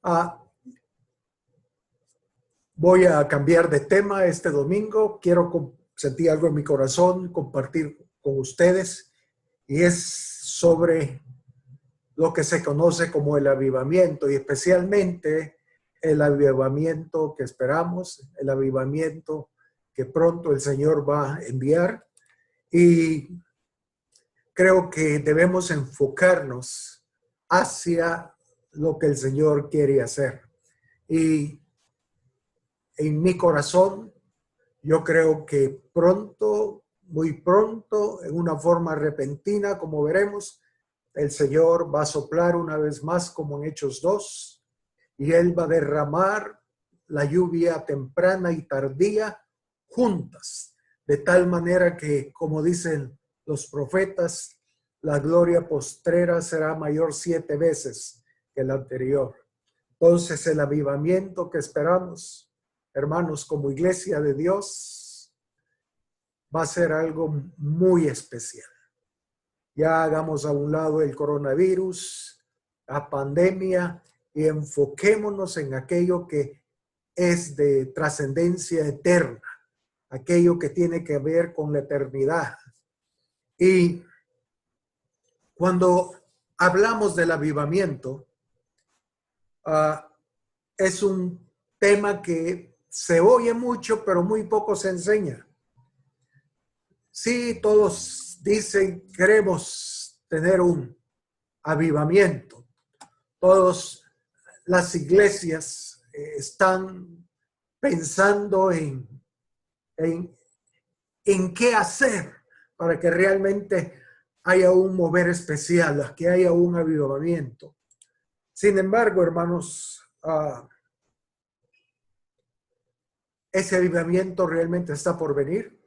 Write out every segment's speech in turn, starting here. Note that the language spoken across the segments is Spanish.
Ah, Voy a cambiar de tema este domingo. Quiero sentir algo en mi corazón, compartir con ustedes, y es sobre lo que se conoce como el avivamiento, y especialmente el avivamiento que esperamos, el avivamiento que pronto el Señor va a enviar. Y creo que debemos enfocarnos hacia lo que el Señor quiere hacer. Y en mi corazón, yo creo que pronto, muy pronto, en una forma repentina, como veremos, el Señor va a soplar una vez más como en Hechos 2, y Él va a derramar la lluvia temprana y tardía juntas, de tal manera que, como dicen los profetas, la gloria postrera será mayor 7 veces que la anterior. Entonces, el avivamiento que esperamos, hermanos, como iglesia de Dios, va a ser algo muy especial. Ya hagamos a un lado el coronavirus, la pandemia, y enfoquémonos en aquello que es de trascendencia eterna, aquello que tiene que ver con la eternidad. Y cuando hablamos del avivamiento, es un tema que se oye mucho, pero muy poco se enseña. Sí, todos dicen queremos tener un avivamiento. Todas las iglesias están pensando en qué hacer para que realmente haya un mover especial, que haya un avivamiento. Sin embargo, hermanos, ese avivamiento realmente está por venir,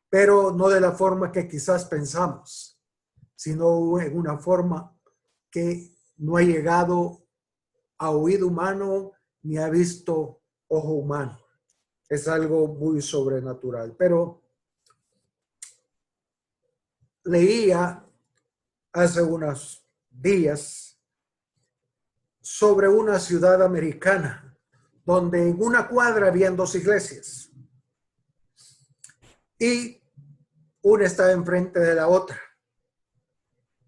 pero no de la forma que quizás pensamos, sino en una forma que no ha llegado a oído humano ni ha visto ojo humano. Es algo muy sobrenatural. Pero leía hace unos días sobre una ciudad americana donde en una cuadra habían 2 iglesias y una estaba enfrente de la otra.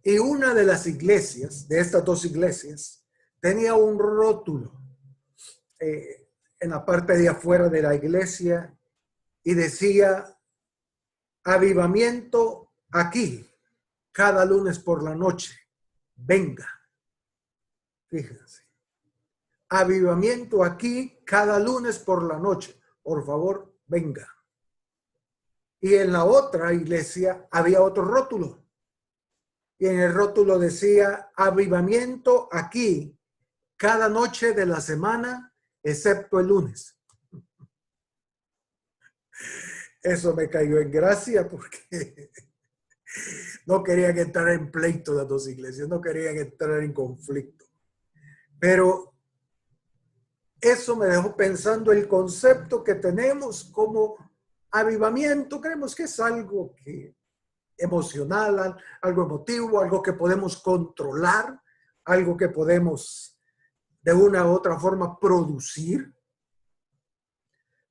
Y una de las iglesias, de estas 2 iglesias, tenía un rótulo en la parte de afuera de la iglesia y decía: avivamiento aquí, cada lunes por la noche, venga. Fíjense, avivamiento aquí, cada lunes por la noche, por favor, venga. Y en la otra iglesia había otro rótulo, y en el rótulo decía: avivamiento aquí, cada noche de la semana, excepto el lunes. Eso me cayó en gracia porque no querían entrar en pleito las 2 iglesias, no querían entrar en conflicto. Pero eso me dejó pensando el concepto que tenemos como avivamiento. Creemos que es algo que emocional, algo emotivo, algo que podemos controlar, algo que podemos de una u otra forma producir.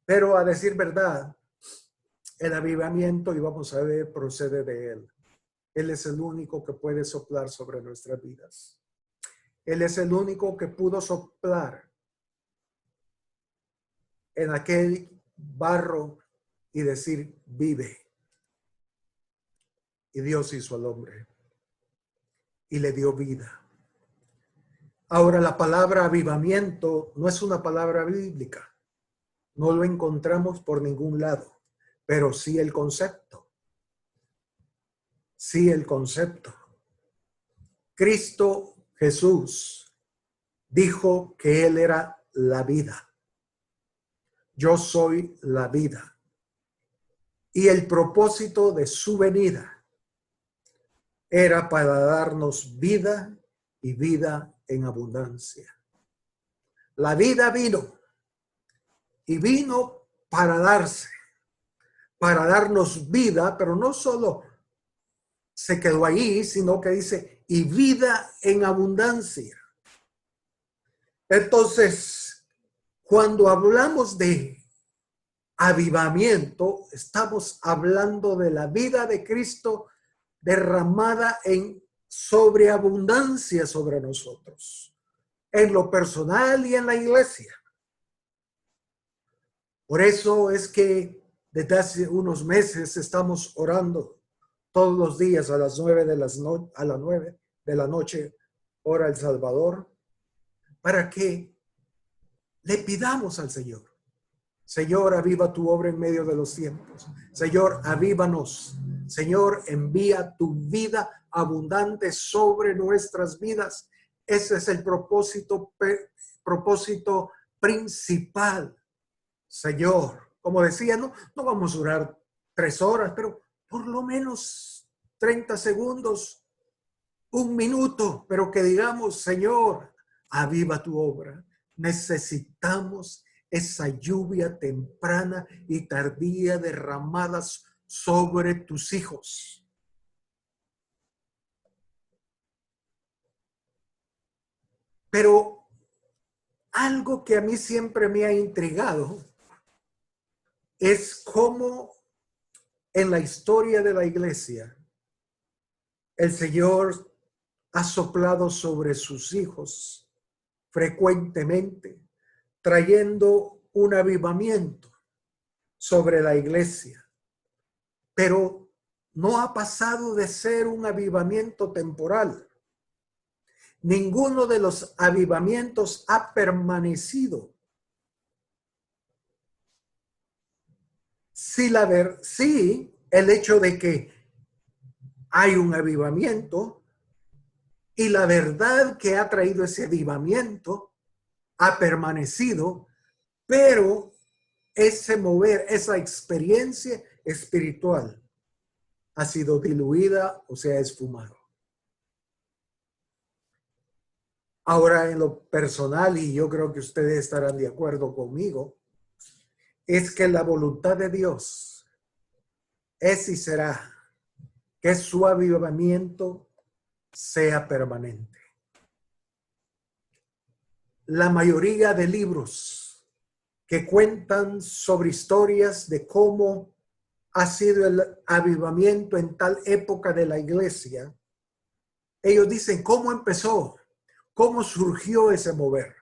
Pero a decir verdad, el avivamiento, y vamos a ver, procede de Él. Él es el único que puede soplar sobre nuestras vidas. Él es el único que pudo soplar en aquel barro y decir: vive. Y Dios hizo al hombre y le dio vida. Ahora, la palabra avivamiento no es una palabra bíblica. No lo encontramos por ningún lado, pero sí el concepto. Sí el concepto. Cristo Jesús dijo que Él era la vida. Yo soy la vida. Y el propósito de su venida era para darnos vida y vida en abundancia. La vida vino y vino para darse, para darnos vida, pero no solo se quedó ahí, sino que dice: y vida en abundancia. Entonces, cuando hablamos de avivamiento, estamos hablando de la vida de Cristo derramada en sobreabundancia sobre nosotros, en lo personal y en la iglesia. Por eso es que desde hace unos meses estamos orando todos los días a las 9 de la noche, hora El Salvador, para que le pidamos al Señor: Señor, aviva tu obra en medio de los tiempos. Señor, avívanos. Señor, envía tu vida abundante sobre nuestras vidas. Ese es el propósito principal. Señor, como decía, no vamos a durar 3 horas, pero por lo menos 30 segundos, 1 minuto, pero que digamos: Señor, aviva tu obra. Necesitamos esa lluvia temprana y tardía derramadas sobre tus hijos. Pero algo que a mí siempre me ha intrigado es cómo en la historia de la iglesia el Señor ha soplado sobre sus hijos frecuentemente, trayendo un avivamiento sobre la iglesia. Pero no ha pasado de ser un avivamiento temporal. Ninguno de los avivamientos ha permanecido. Sí, el hecho de que hay un avivamiento y la verdad que ha traído ese avivamiento ha permanecido, pero ese mover, esa experiencia espiritual ha sido diluida o se ha esfumado. Ahora, en lo personal, y yo creo que ustedes estarán de acuerdo conmigo, es que la voluntad de Dios es y será que su avivamiento sea permanente. La mayoría de libros que cuentan sobre historias de cómo ha sido el avivamiento en tal época de la iglesia, ellos dicen cómo empezó, cómo surgió ese mover,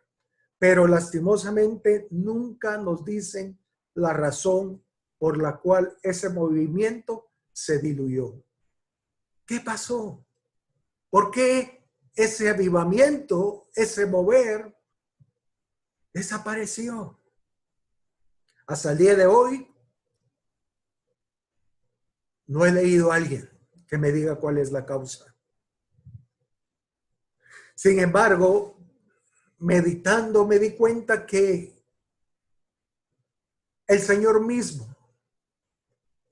pero lastimosamente nunca nos dicen la razón por la cual ese movimiento se diluyó. ¿Qué pasó? ¿Por qué ese avivamiento, ese mover, desapareció? Hasta el día de hoy no he leído a alguien que me diga cuál es la causa. Sin embargo, meditando me di cuenta que el Señor mismo,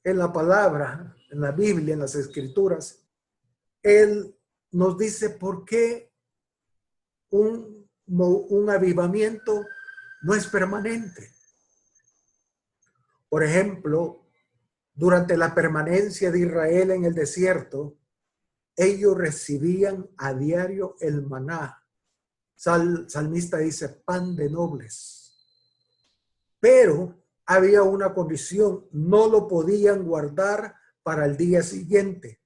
en la palabra, en la Biblia, en las Escrituras, Él nos dice por qué un avivamiento no es permanente. Por ejemplo, durante la permanencia de Israel en el desierto, ellos recibían a diario el maná. Salmista dice pan de nobles. Pero había una condición: no lo podían guardar para el día siguiente,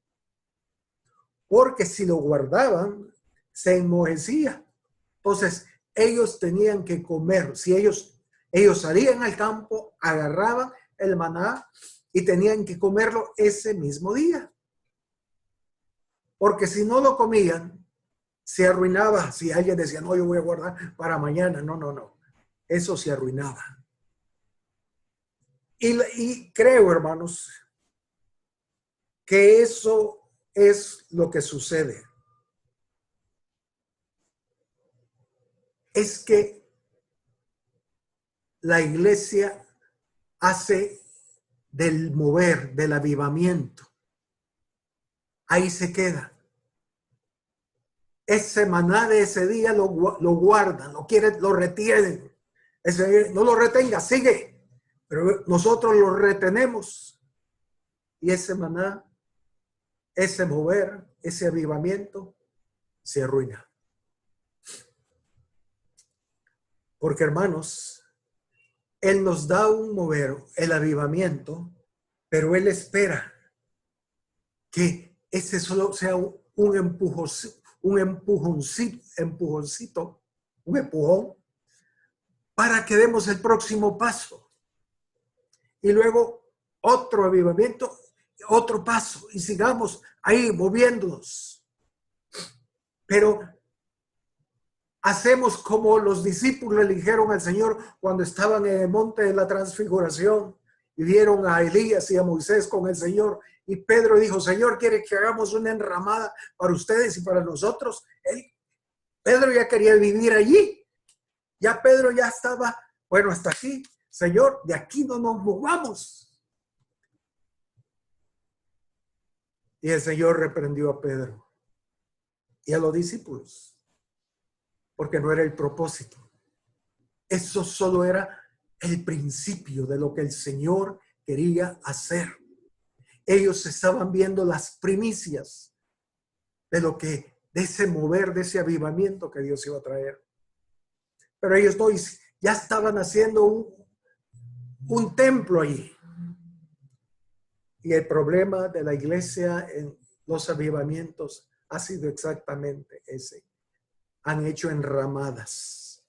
porque si lo guardaban se enmojecía. Entonces ellos tenían que comer. Si ellos salían al campo, agarraban el maná y tenían que comerlo ese mismo día, porque si no lo comían se arruinaba. Si alguien decía: no, yo voy a guardar para mañana, no, eso se arruinaba. Y creo, hermanos, que eso es lo que sucede. Es que la iglesia hace del mover, del avivamiento. Ahí se queda. Ese maná de ese día lo guardan, lo retienen. No lo retenga, sigue. Pero nosotros lo retenemos. Y ese maná, ese mover, ese avivamiento se arruina. Porque, hermanos, Él nos da un mover, el avivamiento, pero Él espera que ese solo sea un empujoncito, un empujón, para que demos el próximo paso. Y luego otro avivamiento, otro paso, y sigamos ahí moviéndonos. Pero hacemos como los discípulos le dijeron al Señor cuando estaban en el monte de la transfiguración y vieron a Elías y a Moisés con el Señor. Y Pedro dijo, Señor, ¿quiere que hagamos una enramada para ustedes y para nosotros? Pedro ya quería vivir allí. Ya Pedro ya estaba, bueno, hasta aquí. Señor, de aquí no nos movamos. Y el Señor reprendió a Pedro y a los discípulos, porque no era el propósito. Eso solo era el principio de lo que el Señor quería hacer. Ellos estaban viendo las primicias de ese mover, de ese avivamiento que Dios iba a traer. Pero ellos no, ya estaban haciendo un templo allí. Y el problema de la iglesia en los avivamientos ha sido exactamente ese. Han hecho enramadas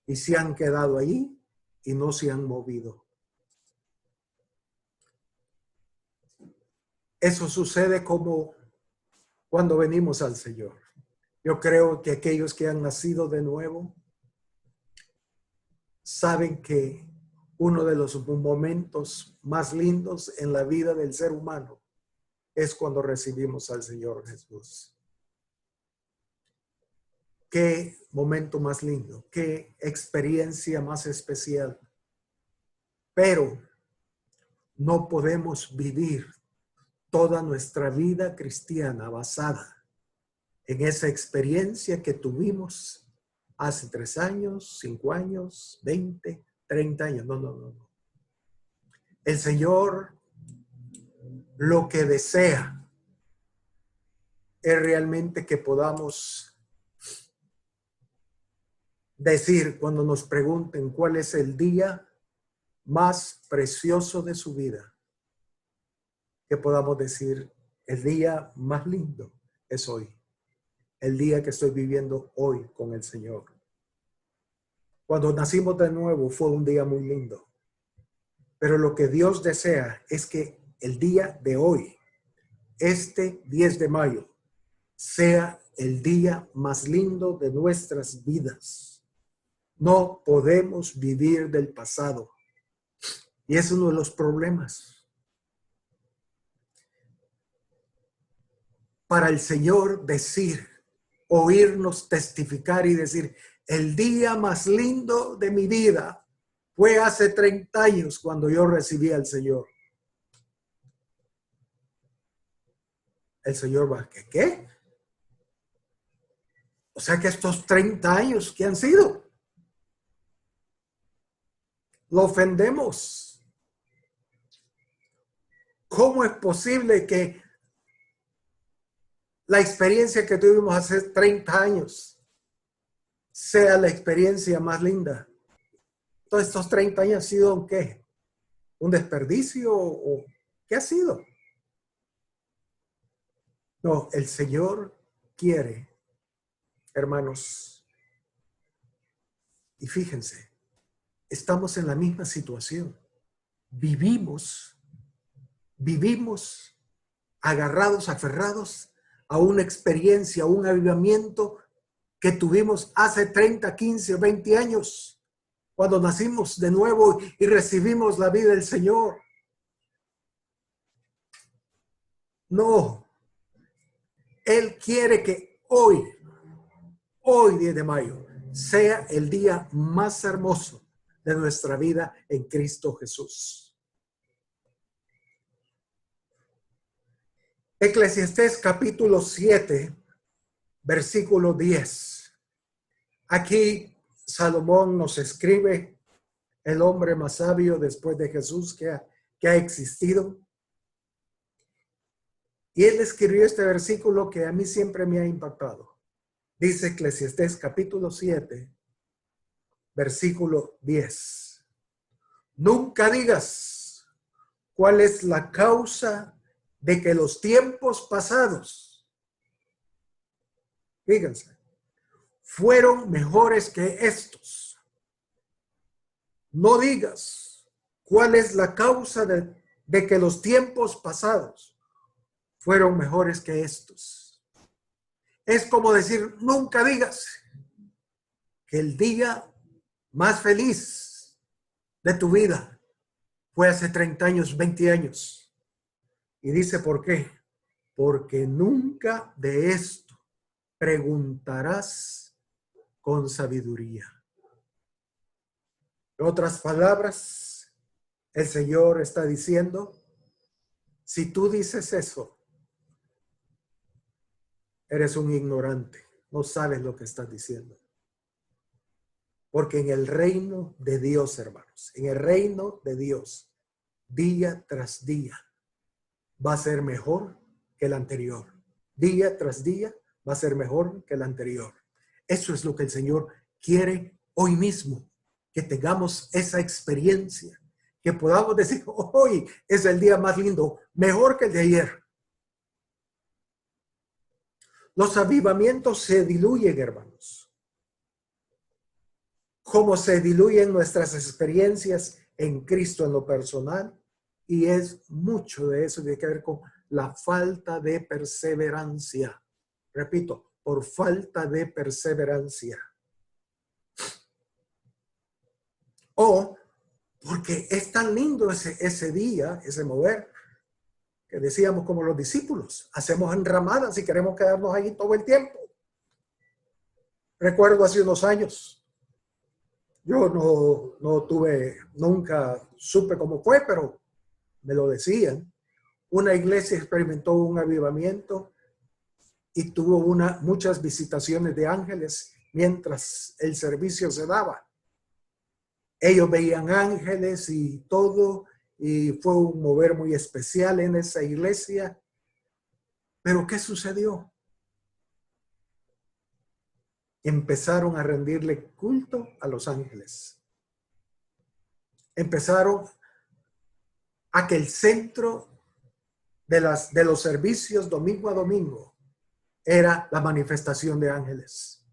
y se han quedado ahí y no se han movido. Eso sucede como cuando venimos al Señor. Yo creo que aquellos que han nacido de nuevo saben que uno de los momentos más lindos en la vida del ser humano es cuando recibimos al Señor Jesús. Qué momento más lindo, qué experiencia más especial. Pero no podemos vivir toda nuestra vida cristiana basada en esa experiencia que tuvimos hace 3 años, 5 años, 20, 30 años. No. El Señor lo que desea es realmente que podamos decir cuando nos pregunten cuál es el día más precioso de su vida, que podamos decir el día más lindo es hoy, el día que estoy viviendo hoy con el Señor. Cuando nacimos de nuevo fue un día muy lindo, pero lo que Dios desea es que el día de hoy, este 10 de mayo, sea el día más lindo de nuestras vidas. No podemos vivir del pasado. Y es uno de los problemas. Para el Señor decir, oírnos testificar y decir, el día más lindo de mi vida fue hace 30 años cuando yo recibí al Señor. El Señor va, ¿qué? O sea que estos 30 años, ¿qué han sido? Lo ofendemos. ¿Cómo es posible que la experiencia que tuvimos hace 30 años sea la experiencia más linda? Todos estos 30 años ha sido ¿qué? ¿Un desperdicio o qué ha sido? No, el Señor quiere, hermanos, y fíjense, estamos en la misma situación. Vivimos agarrados, aferrados a una experiencia, a un avivamiento que tuvimos hace 30, 15 o 20 años, cuando nacimos de nuevo y recibimos la vida del Señor. No, Él quiere que hoy 10 de mayo, sea el día más hermoso de nuestra vida en Cristo Jesús. Eclesiastés capítulo 7, versículo 10. Aquí Salomón nos escribe, el hombre más sabio después de Jesús que ha existido. Y él escribió este versículo que a mí siempre me ha impactado. Dice Eclesiastés capítulo 7, versículo 10. Nunca digas cuál es la causa de que los tiempos pasados, fíjense, fueron mejores que estos. No digas cuál es la causa de que los tiempos pasados fueron mejores que estos. Es como decir, nunca digas que el día más feliz de tu vida fue hace 30 años, 20 años. Y dice, ¿por qué? Porque nunca de esto preguntarás con sabiduría. En otras palabras, el Señor está diciendo, si tú dices eso, eres un ignorante, no sabes lo que estás diciendo. Porque en el reino de Dios, hermanos, en el reino de Dios, día tras día, va a ser mejor que el anterior. Día tras día va a ser mejor que el anterior. Eso es lo que el Señor quiere hoy mismo, que tengamos esa experiencia, que podamos decir, hoy es el día más lindo, mejor que el de ayer. Los avivamientos se diluyen, hermanos, como se diluyen nuestras experiencias en Cristo en lo personal, y es mucho de eso que tiene que ver con la falta de perseverancia. Repito, por falta de perseverancia. O porque es tan lindo ese día, ese mover, que decíamos como los discípulos, hacemos enramadas y queremos quedarnos ahí todo el tiempo. Recuerdo hace unos años, yo no tuve, nunca supe cómo fue, pero me lo decían. Una iglesia experimentó un avivamiento y tuvo muchas visitaciones de ángeles mientras el servicio se daba. Ellos veían ángeles y todo, y fue un mover muy especial en esa iglesia. Pero ¿qué sucedió? Empezaron a rendirle culto a los ángeles. Empezaron a que el centro de los servicios domingo a domingo era la manifestación de ángeles.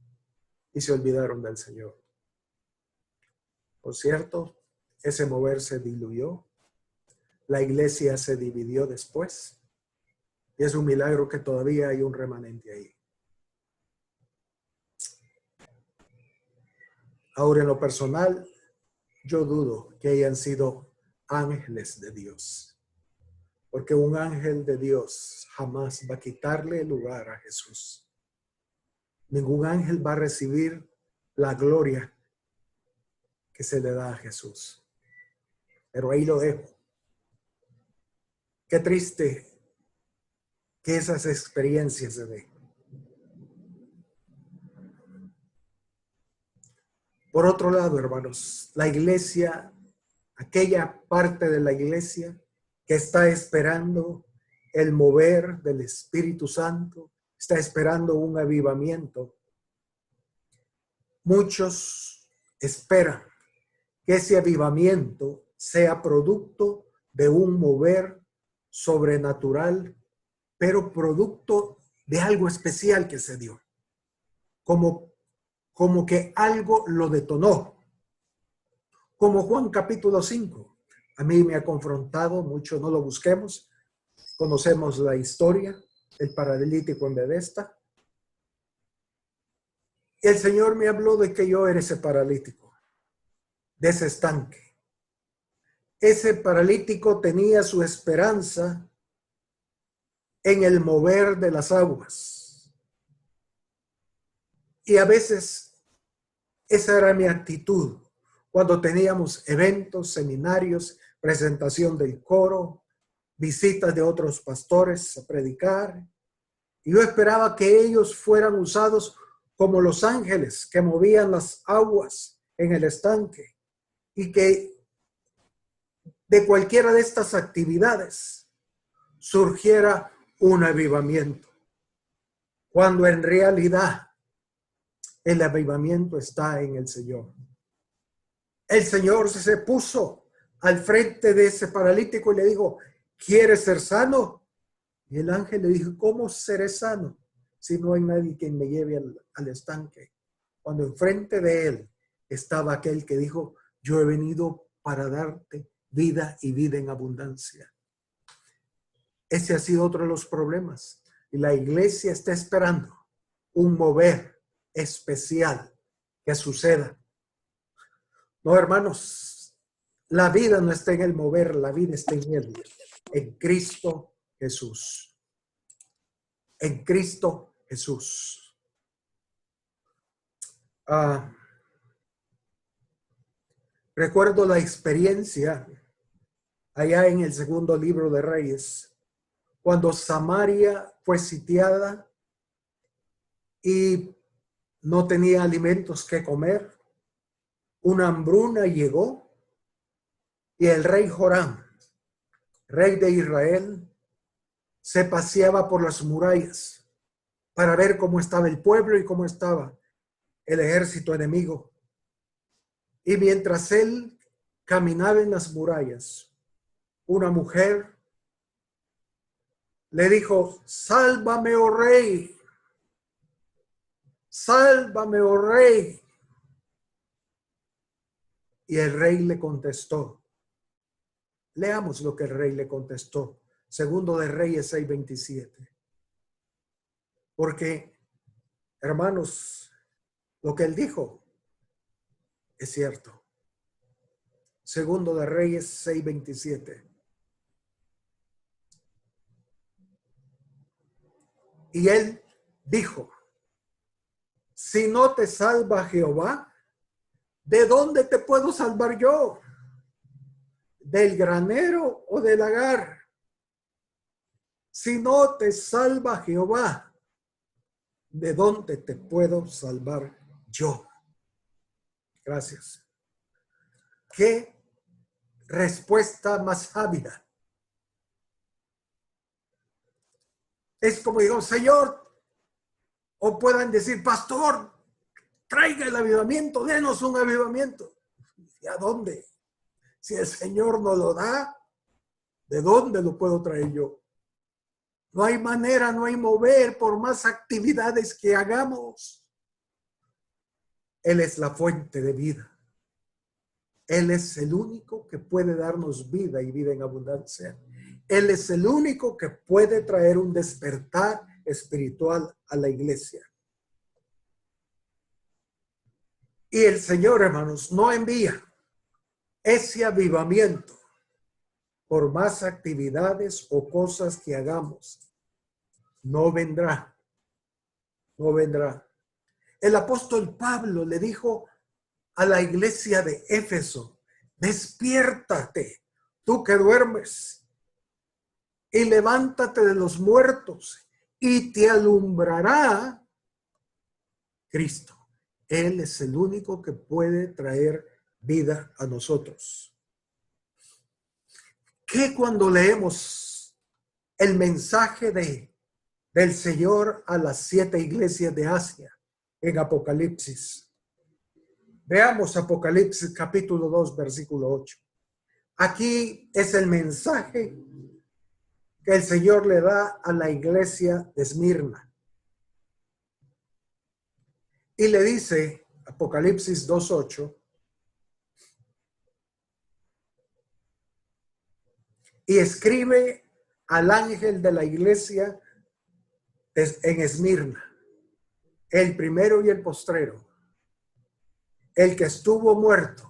Y se olvidaron del Señor. Por cierto, ese mover se diluyó. La iglesia se dividió después. Y es un milagro que todavía hay un remanente ahí. Ahora, en lo personal, yo dudo que hayan sido ángeles de Dios. Porque un ángel de Dios jamás va a quitarle el lugar a Jesús. Ningún ángel va a recibir la gloria que se le da a Jesús. Pero ahí lo dejo. Qué triste que esas experiencias se den. Por otro lado, hermanos, la iglesia, aquella parte de la iglesia que está esperando el mover del Espíritu Santo, está esperando un avivamiento. Muchos esperan que ese avivamiento sea producto de un mover sobrenatural, pero producto de algo especial que se dio. Como que algo lo detonó. Como Juan capítulo 5. A mí me ha confrontado, mucho no lo busquemos. Conocemos la historia, el paralítico en Bethesda. Y el Señor me habló de que yo era ese paralítico, de ese estanque. Ese paralítico tenía su esperanza en el mover de las aguas. Y a veces esa era mi actitud cuando teníamos eventos, seminarios, presentación del coro, visitas de otros pastores a predicar. Y yo esperaba que ellos fueran usados como los ángeles que movían las aguas en el estanque y que de cualquiera de estas actividades surgiera un avivamiento. Cuando en realidad el avivamiento está en el Señor. El Señor se puso al frente de ese paralítico y le dijo, ¿quieres ser sano? Y el ángel le dijo, ¿cómo seré sano si no hay nadie que me lleve al estanque? Cuando enfrente de él estaba aquel que dijo, yo he venido para darte vida y vida en abundancia. Ese ha sido otro de los problemas. Y la iglesia está esperando un mover especial que suceda. No, hermanos, la vida no está en el mover, la vida está en él, en Cristo Jesús. En Cristo Jesús. Recuerdo la experiencia allá en el segundo libro de Reyes, cuando Samaria fue sitiada y no tenía alimentos que comer. Una hambruna llegó y el rey Joram, rey de Israel, se paseaba por las murallas para ver cómo estaba el pueblo y cómo estaba el ejército enemigo. Y mientras él caminaba en las murallas, una mujer le dijo, sálvame, oh rey, sálvame, oh rey. Y el rey le contestó. Leamos lo que el rey le contestó. Segundo de Reyes 6:27. Porque, hermanos, lo que él dijo es cierto. Segundo de Reyes 6:27. Y él dijo, si no te salva Jehová, ¿de dónde te puedo salvar yo? ¿Del granero o del lagar? Si no te salva Jehová, ¿de dónde te puedo salvar yo? Gracias. ¿Qué respuesta más sabia? Es como digo, Señor, o puedan decir, pastor, traiga el avivamiento, denos un avivamiento. ¿Y a dónde? Si el Señor no lo da, ¿de dónde lo puedo traer yo? No hay manera, no hay mover por más actividades que hagamos. Él es la fuente de vida. Él es el único que puede darnos vida y vida en abundancia. Él es el único que puede traer un despertar espiritual a la iglesia. Y el Señor, hermanos, no envía ese avivamiento por más actividades o cosas que hagamos. No vendrá. No vendrá. El apóstol Pablo le dijo a la iglesia de Éfeso, despiértate, tú que duermes, y levántate de los muertos, y te alumbrará Cristo. Él es el único que puede traer vida a nosotros. Que cuando leemos el mensaje del Señor a las 7 iglesias de Asia en Apocalipsis, veamos Apocalipsis capítulo 2, versículo 8. Aquí es el mensaje que el Señor le da a la iglesia de Esmirna. Y le dice, Apocalipsis 2:8, y escribe al ángel de la iglesia en Esmirna, el primero y el postrero, el que estuvo muerto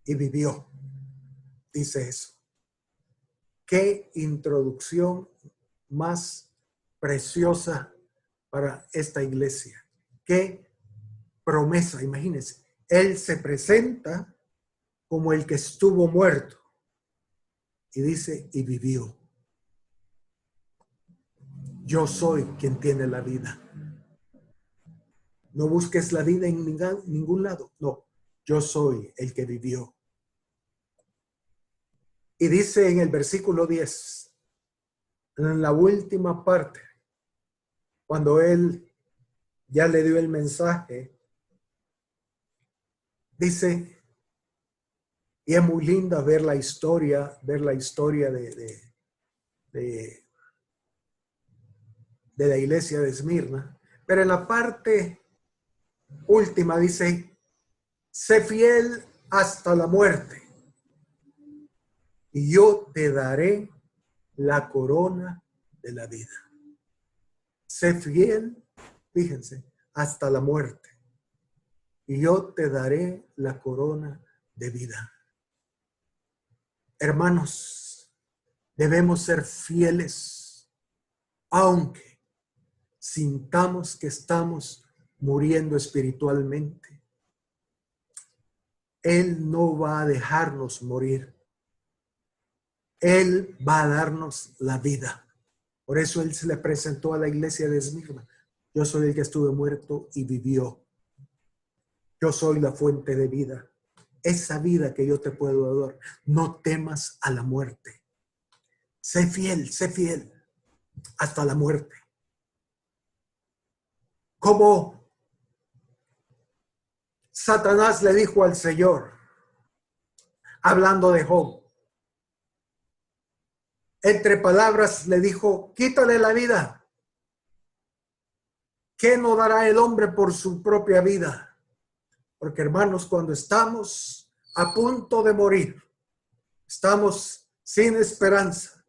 y vivió. Dice eso. Qué introducción más preciosa para esta iglesia. Qué promesa, imagínense. Él se presenta como el que estuvo muerto y dice, y vivió. Yo soy quien tiene la vida. No busques la vida en ningún lado. No, yo soy el que vivió. Y dice en el versículo 10, en la última parte, cuando él ya le dio el mensaje, Dice, y es muy linda ver la historia de la iglesia de Esmirna, pero en la parte última dice, sé fiel hasta la muerte y yo te daré la corona de la vida. Sé fiel, fíjense, hasta la muerte y yo te daré la corona de vida. Hermanos, debemos ser fieles, aunque sintamos que estamos muriendo espiritualmente. Él no va a dejarnos morir. Él va a darnos la vida. Por eso Él se le presentó a la iglesia de Esmirna. Yo soy el que estuve muerto y vivió. Yo soy la fuente de vida. Esa vida que yo te puedo dar. No temas a la muerte. Sé fiel hasta la muerte. Como Satanás le dijo al Señor, hablando de Job, entre palabras le dijo, quítale la vida. ¿Qué no dará el hombre por su propia vida? Porque hermanos, cuando estamos a punto de morir, estamos sin esperanza,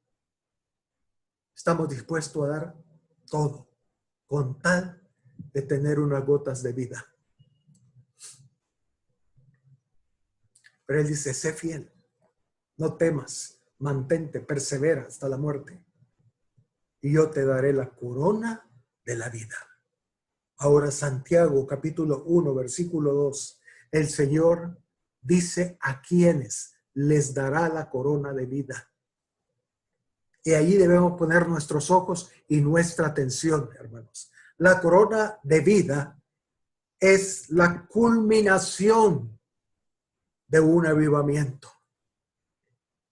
estamos dispuestos a dar todo con tal de tener unas gotas de vida. Pero Él dice, sé fiel, no temas, mantente, persevera hasta la muerte y yo te daré la corona de la vida. Ahora Santiago capítulo 1 versículo 2, el Señor dice a quienes les dará la corona de vida. Y allí debemos poner nuestros ojos y nuestra atención, hermanos. La corona de vida es la culminación de un avivamiento.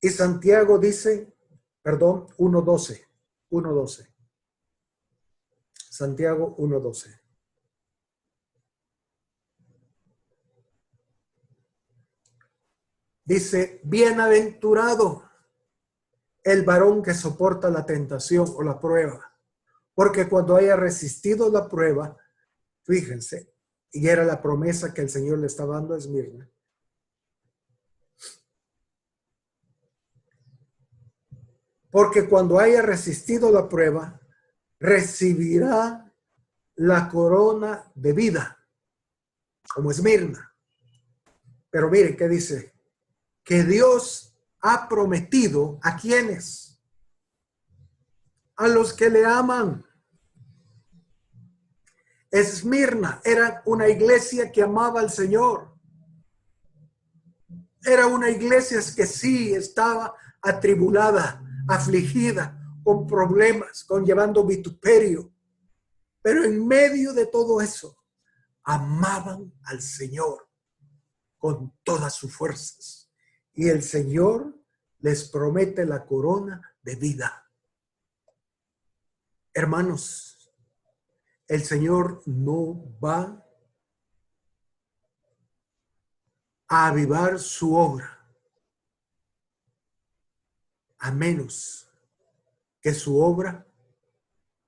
Y Santiago dice, 1:12. Santiago 1:12. Dice, bienaventurado el varón que soporta la tentación o la prueba, porque cuando haya resistido la prueba, fíjense, y era la promesa que el Señor le estaba dando a Esmirna, porque cuando haya resistido la prueba, recibirá la corona de vida, como Esmirna. Pero miren qué dice, que Dios ha prometido a quienes, a los que le aman. Esmirna era una iglesia que amaba al Señor. Era una iglesia que sí estaba atribulada, afligida, con problemas, con llevando vituperio. Pero en medio de todo eso, amaban al Señor con todas sus fuerzas. Y el Señor les promete la corona de vida. Hermanos, el Señor no va a avivar su obra a menos que su obra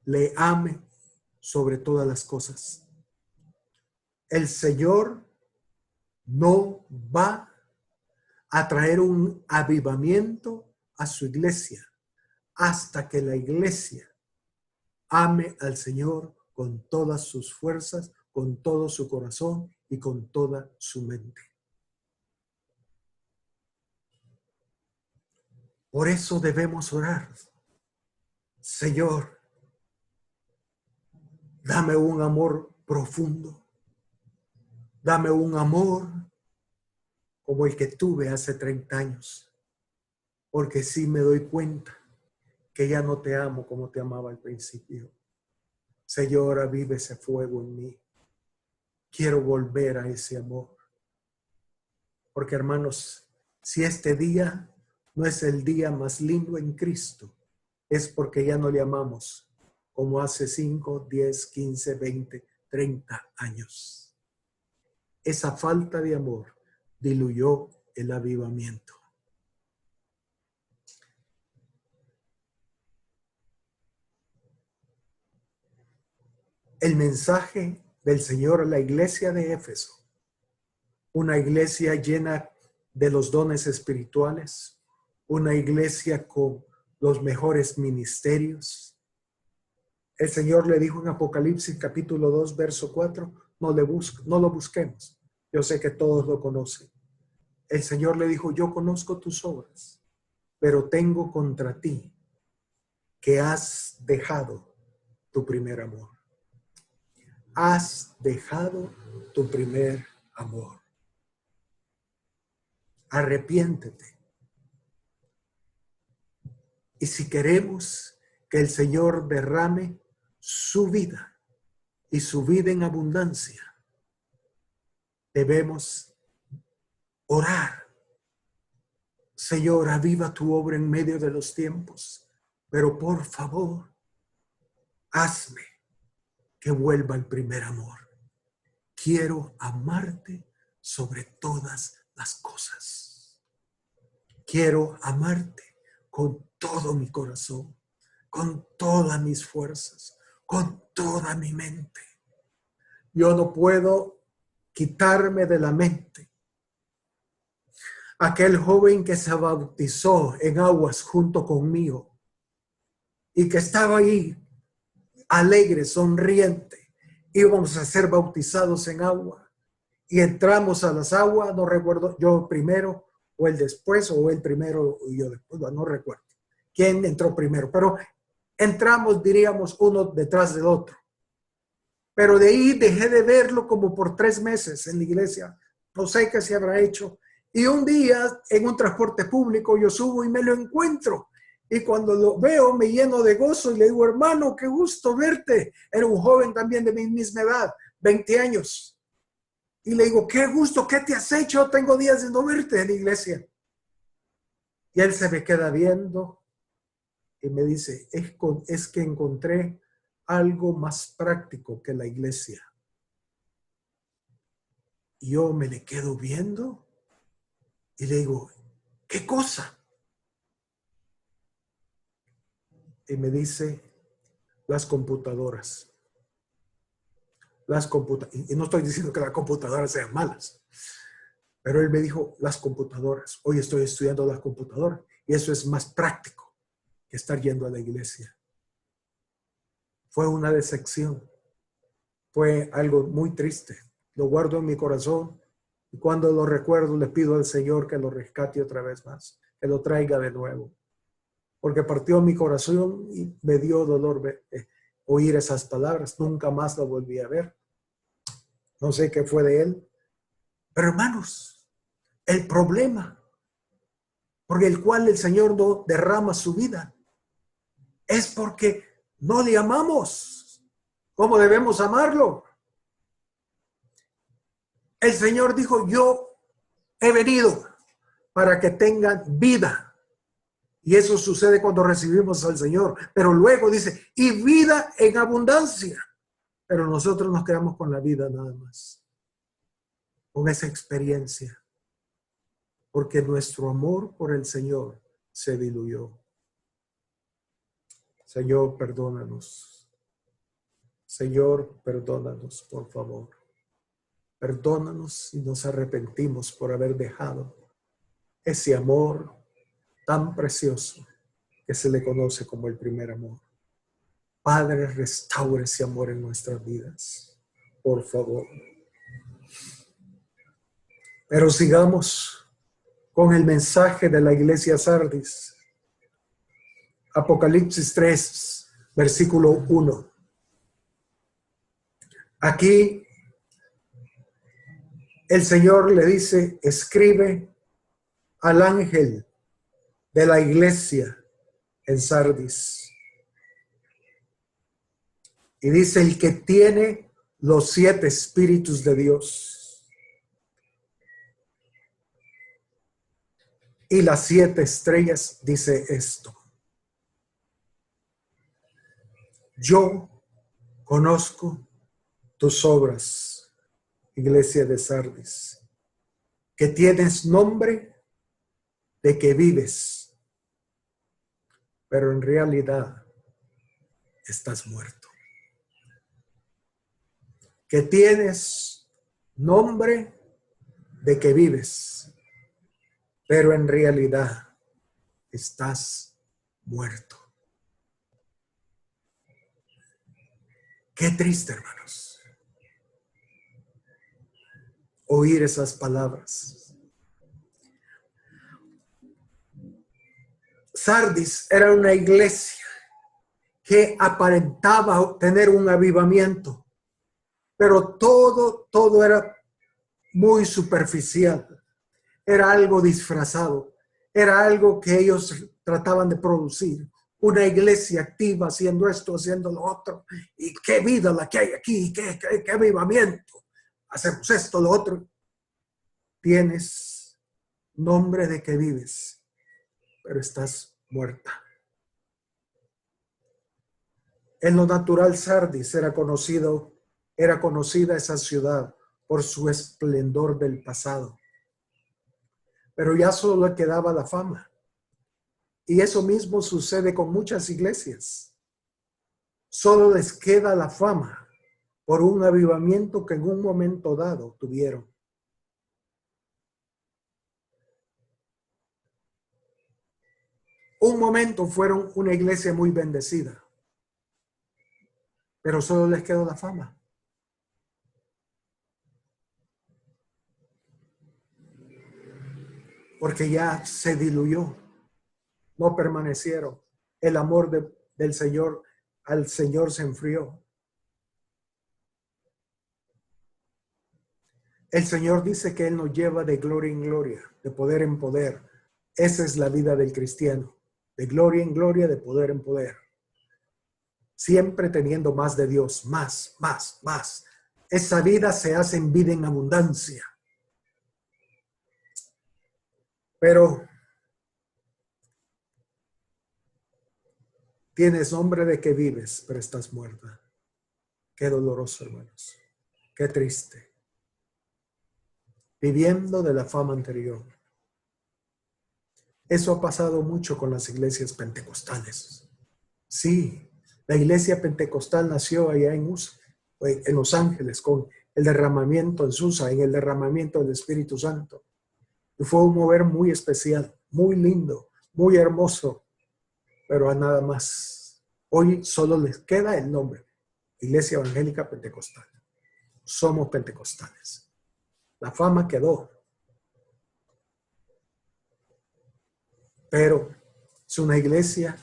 le ame sobre todas las cosas. El Señor no va a traer un avivamiento a su iglesia hasta que la iglesia ame al Señor con todas sus fuerzas, con todo su corazón y con toda su mente. Por eso debemos orar. Señor, dame un amor profundo. Dame un amor como el que tuve hace 30 años. Porque sí me doy cuenta que ya no te amo como te amaba al principio. Señor, aviva ese fuego en mí. Quiero volver a ese amor. Porque hermanos, si este día no es el día más lindo en Cristo, es porque ya no le amamos como hace 5, 10, 15, 20, 30 años. Esa falta de amor diluyó el avivamiento. El mensaje del Señor a la iglesia de Éfeso, una iglesia llena de los dones espirituales, una iglesia con los mejores ministerios. El Señor le dijo en Apocalipsis capítulo 2, verso 4, no lo busquemos. Yo sé que todos lo conocen. El Señor le dijo, yo conozco tus obras, pero tengo contra ti que has dejado tu primer amor. Has dejado tu primer amor. Arrepiéntete. Y si queremos que el Señor derrame su vida y su vida en abundancia, debemos orar. Señor, aviva tu obra en medio de los tiempos, pero por favor, hazme que vuelva el primer amor. Quiero amarte sobre todas las cosas. Quiero amarte con todo mi corazón, con todas mis fuerzas, con toda mi mente. Yo no puedo quitarme de la mente aquel joven que se bautizó en aguas junto conmigo y que estaba ahí alegre, sonriente. Íbamos a ser bautizados en agua y entramos a las aguas, no recuerdo, yo primero o él después o él primero y yo después, no recuerdo quién entró primero, pero entramos, diríamos, uno detrás del otro. Pero de ahí dejé de verlo como por 3 meses en la iglesia. No sé qué se habrá hecho. Y un día en un transporte público yo subo y me lo encuentro. Y cuando lo veo me lleno de gozo y le digo, hermano, qué gusto verte. Era un joven también de mi misma edad, 20 años. Y le digo, qué gusto, ¿qué te has hecho? Tengo días de no verte en la iglesia. Y él se me queda viendo y me dice, es que encontré algo más práctico que la iglesia. Y yo me le quedo viendo y le digo, ¿qué cosa? Y me dice, las computadoras. Y no estoy diciendo que las computadoras sean malas, pero él me dijo, las computadoras. Hoy estoy estudiando las computadoras y eso es más práctico que estar yendo a la iglesia. Fue una decepción. Fue algo muy triste. Lo guardo en mi corazón y cuando lo recuerdo le pido al Señor que lo rescate otra vez más, que lo traiga de nuevo. Porque partió mi corazón y me dio dolor oír esas palabras. Nunca más lo volví a ver. No sé qué fue de él. Pero hermanos, el problema por el cual el Señor no derrama su vida es porque no le amamos como debemos amarlo. El Señor dijo, yo he venido para que tengan vida. Y eso sucede cuando recibimos al Señor. Pero luego dice, y vida en abundancia. Pero nosotros nos quedamos con la vida nada más. Con esa experiencia. Porque nuestro amor por el Señor se diluyó. Señor, perdónanos. Señor, perdónanos, por favor. Perdónanos si nos arrepentimos por haber dejado ese amor tan precioso que se le conoce como el primer amor. Padre, restaure ese amor en nuestras vidas, por favor. Pero sigamos con el mensaje de la iglesia Sardis. Apocalipsis 3, versículo 1. Aquí el Señor le dice, escribe al ángel de la iglesia en Sardis. Y dice, el que tiene los 7 espíritus de Dios y las 7 estrellas, dice esto. Yo conozco tus obras, iglesia de Sardis, que tienes nombre de que vives, pero en realidad estás muerto. Que tienes nombre de que vives, pero en realidad estás muerto. Qué triste, hermanos, oír esas palabras. Sardis era una iglesia que aparentaba tener un avivamiento, pero todo era muy superficial. Era algo disfrazado. Era algo que ellos trataban de producir. Una iglesia activa haciendo esto, haciendo lo otro. Y qué vida la que hay aquí, qué avivamiento. Hacemos esto, lo otro. Tienes nombre de que vives, pero estás muerta. En lo natural, Sardis era conocida esa ciudad por su esplendor del pasado. Pero ya solo le quedaba la fama. Y eso mismo sucede con muchas iglesias. Solo les queda la fama por un avivamiento que en un momento dado tuvieron. Un momento fueron una iglesia muy bendecida, pero solo les quedó la fama. Porque ya se diluyó, no permanecieron. El amor del Señor al Señor se enfrió. El Señor dice que Él nos lleva de gloria en gloria, de poder en poder. Esa es la vida del cristiano, de gloria en gloria, de poder en poder. Siempre teniendo más de Dios, más. Esa vida se hace en vida en abundancia. Pero tienes nombre de que vives, pero estás muerta. Qué doloroso, hermanos. Qué triste. Viviendo de la fama anterior. Eso ha pasado mucho con las iglesias pentecostales. Sí, la iglesia pentecostal nació allá en Los Ángeles, con el derramamiento en Susa, en el derramamiento del Espíritu Santo. Y fue un mover muy especial, muy lindo, muy hermoso, pero a nada más. Hoy solo les queda el nombre, Iglesia Evangélica Pentecostal. Somos pentecostales. La fama quedó, pero es una iglesia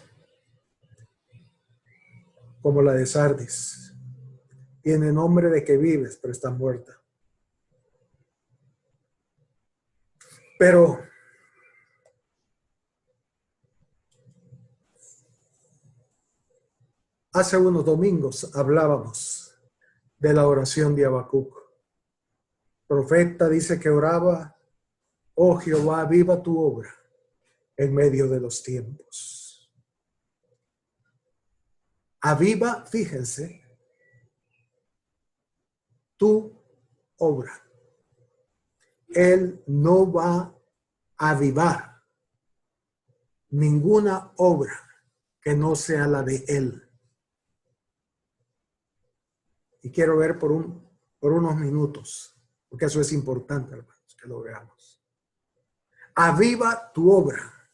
como la de Sardis. Tiene nombre de que vives, pero está muerta. Pero hace unos domingos hablábamos de la oración de Habacuc. El profeta dice que oraba: oh Jehová, viva tu obra en medio de los tiempos. Aviva, fíjense, tu obra. Él no va a avivar ninguna obra que no sea la de Él. Y quiero ver por unos minutos, porque eso es importante, hermanos, que lo veamos. Aviva tu obra,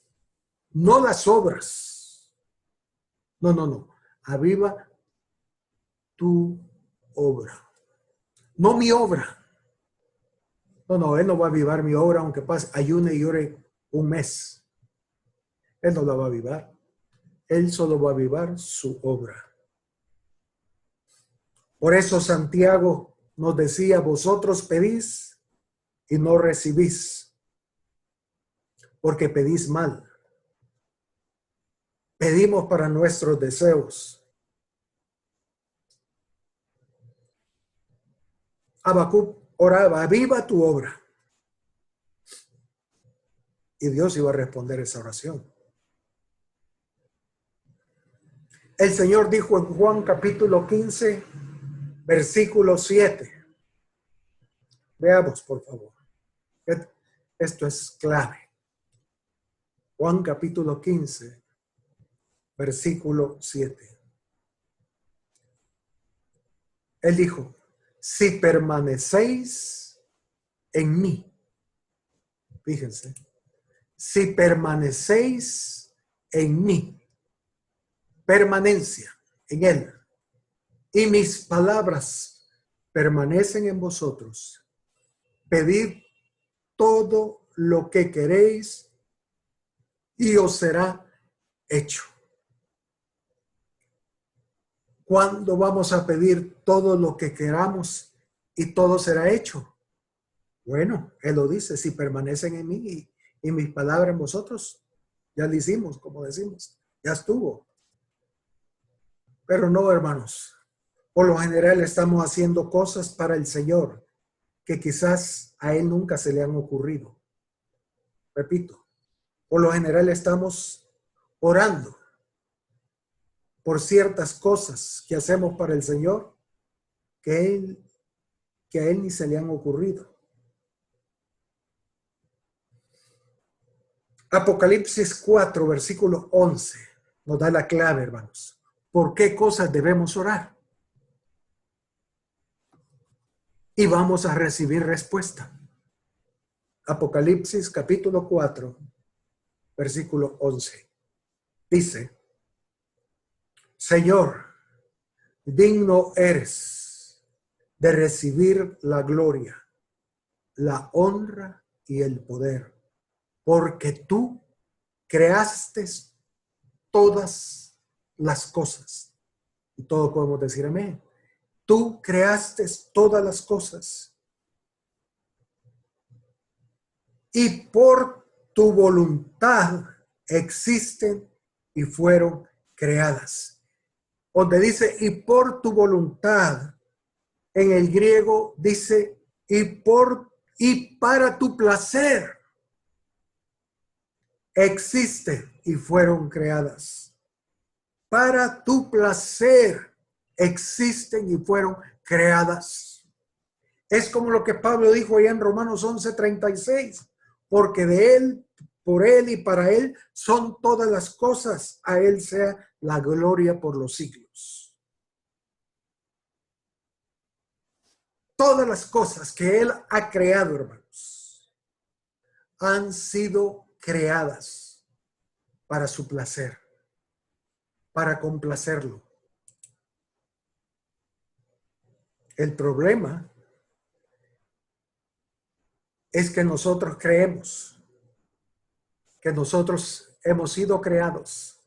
no las obras. No. Aviva tu obra, no mi obra. No, Él no va a avivar mi obra, aunque pase, ayune y ore un mes. Él no la va a avivar. Él solo va a avivar su obra. Por eso Santiago nos decía: vosotros pedís y no recibís, porque pedís mal. Pedimos para nuestros deseos. Habacuc oraba: aviva tu obra. Y Dios iba a responder esa oración. El Señor dijo en Juan capítulo 15, versículo 7. Veamos, por favor. Esto es clave. Juan capítulo 15, versículo 7. Él dijo, si permanecéis en mí, fíjense, si permanecéis en mí, permanencia en él, y mis palabras permanecen en vosotros, pedid todo lo que queréis y os será hecho. ¿Cuándo vamos a pedir todo lo que queramos y todo será hecho? Bueno, Él lo dice, si permanecen en mí y mis palabras en vosotros, ya lo hicimos, como decimos, ya estuvo. Pero no, hermanos, por lo general estamos haciendo cosas para el Señor que quizás a Él nunca se le han ocurrido. Repito, por lo general estamos orando por ciertas cosas que hacemos para el Señor que a Él ni se le han ocurrido. Apocalipsis 4, versículo 11, nos da la clave, hermanos. ¿Por qué cosas debemos orar? Y vamos a recibir respuesta. Apocalipsis capítulo 4, versículo 11. Dice, Señor, digno eres de recibir la gloria, la honra y el poder, porque tú creaste todas las cosas. Y todos podemos decir amén. Tú creaste todas las cosas. Y por tu voluntad existen y fueron creadas. Donde dice, y por tu voluntad, en el griego dice, y para tu placer existen y fueron creadas. Para tu placer existen y fueron creadas. Es como lo que Pablo dijo allá en Romanos 11:36, porque de él, por él y para él son todas las cosas, a él sea la gloria por los siglos. Todas las cosas que él ha creado, hermanos, han sido creadas para su placer, para complacerlo. El problema es que nosotros creemos que nosotros hemos sido creados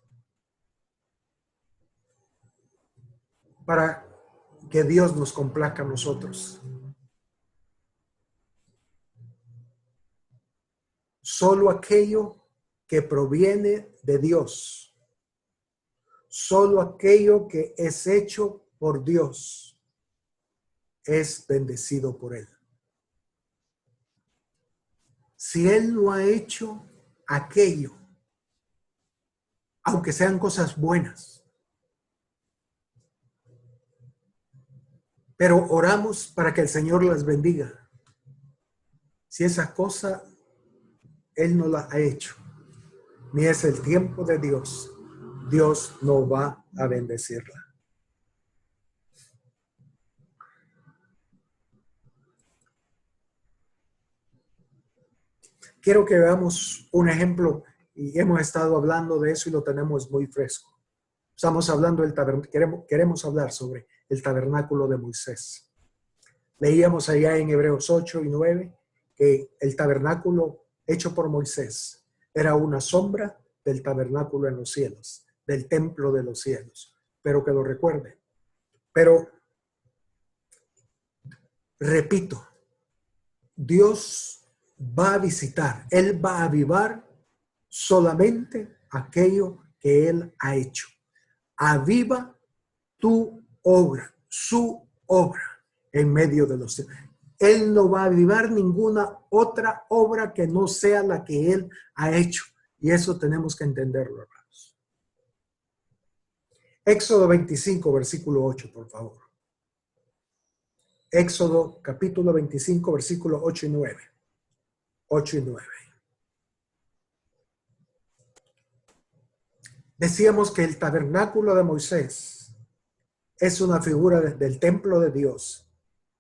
para que Dios nos complazca a nosotros. Solo aquello que proviene de Dios, solo aquello que es hecho por Dios, es bendecido por Él. Si Él no ha hecho aquello, aunque sean cosas buenas, pero oramos para que el Señor las bendiga. Si esa cosa Él no la ha hecho, ni es el tiempo de Dios, Dios no va a bendecirla. Quiero que veamos un ejemplo, y hemos estado hablando de eso y lo tenemos muy fresco. Estamos hablando del tabernáculo, queremos hablar sobre el tabernáculo de Moisés. Leíamos allá en Hebreos 8 y 9 que el tabernáculo hecho por Moisés era una sombra del tabernáculo en los cielos, del templo de los cielos. Pero que lo recuerden. Pero, repito, Dios va a visitar, Él va a avivar solamente aquello que Él ha hecho. Aviva tu obra, su obra en medio de los cielos. Él no va a avivar ninguna otra obra que no sea la que Él ha hecho. Y eso tenemos que entenderlo, hermanos. Éxodo 25, versículo 8, por favor. Éxodo capítulo 25, versículos 8 y 9. 8 y 9. Decíamos que el tabernáculo de Moisés es una figura del templo de Dios,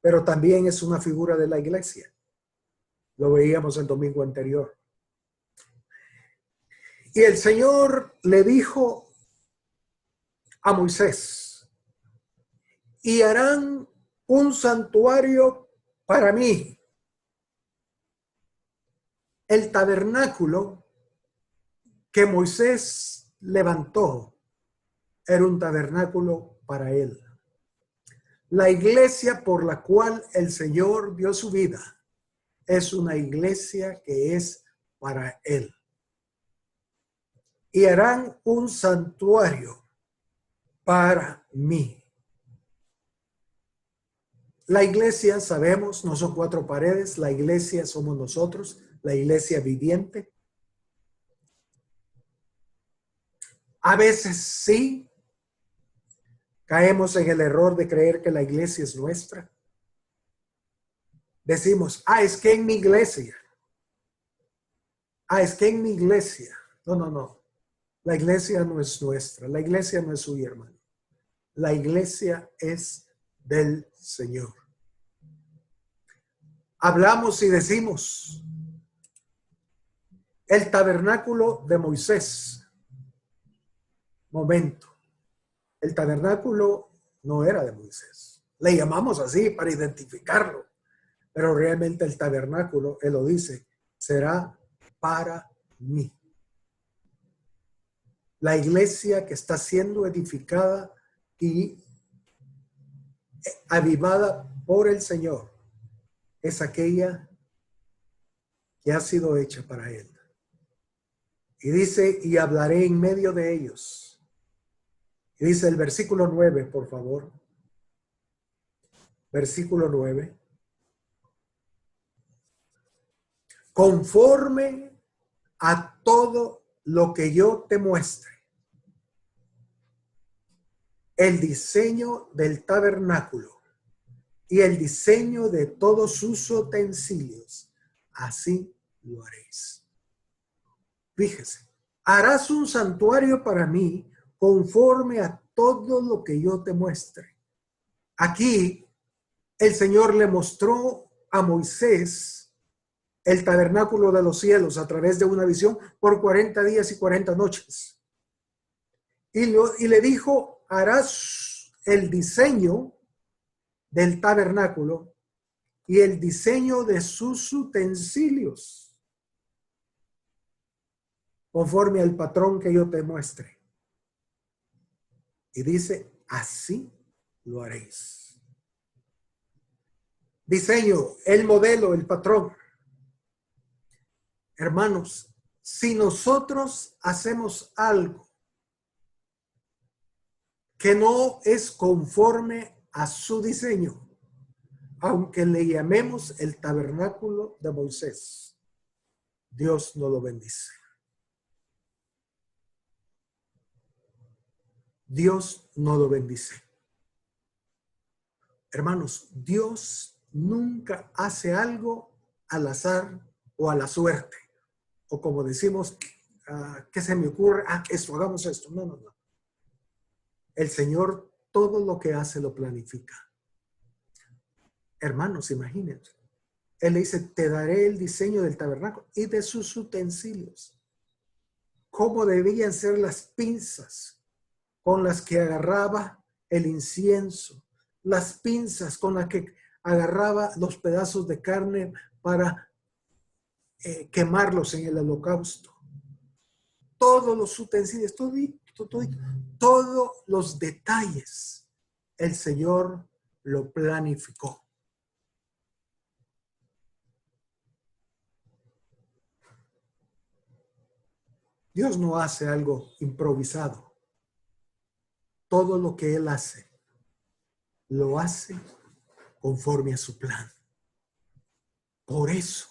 pero también es una figura de la iglesia. Lo veíamos el domingo anterior. Y el Señor le dijo a Moisés, y harán un santuario para mí. El tabernáculo que Moisés levantó era un tabernáculo para él. La iglesia por la cual el Señor dio su vida es una iglesia que es para él. Y harán un santuario para mí. La iglesia, sabemos, no son cuatro paredes. La iglesia somos nosotros, la iglesia viviente. A veces sí caemos en el error de creer que la iglesia es nuestra. Decimos, es que en mi iglesia. Es que en mi iglesia. No. La iglesia no es nuestra. La iglesia no es suya, hermano. La iglesia es del Señor. Hablamos y decimos, el tabernáculo de Moisés. Momento. El tabernáculo no era de Moisés. Le llamamos así para identificarlo. Pero realmente el tabernáculo, él lo dice, será para mí. La iglesia que está siendo edificada y avivada por el Señor es aquella que ha sido hecha para él. Y dice, y hablaré en medio de ellos. Y dice el versículo 9, por favor. Versículo 9. Conforme a todo lo que yo te muestre, el diseño del tabernáculo y el diseño de todos sus utensilios, así lo haréis. Fíjese, harás un santuario para mí conforme a todo lo que yo te muestre. Aquí el Señor le mostró a Moisés el tabernáculo de los cielos a través de una visión por 40 días y 40 noches. Y le dijo, harás el diseño del tabernáculo y el diseño de sus utensilios conforme al patrón que yo te muestre. Y dice, así lo haréis. Diseño, el modelo, el patrón. Hermanos, si nosotros hacemos algo que no es conforme a su diseño, aunque le llamemos el tabernáculo de Moisés, Dios no lo bendice. Dios no lo bendice. Hermanos, Dios nunca hace algo al azar o a la suerte. O como decimos, ¿qué se me ocurre? Esto, hagamos esto. No. El Señor todo lo que hace lo planifica. Hermanos, imagínense. Él le dice, te daré el diseño del tabernáculo y de sus utensilios. ¿Cómo debían ser las pinzas con las que agarraba el incienso? Las pinzas con las que agarraba los pedazos de carne para quemarlos en el holocausto. Todos los utensilios, todos los detalles, el Señor lo planificó. Dios no hace algo improvisado. Todo lo que Él hace, lo hace conforme a su plan. Por eso,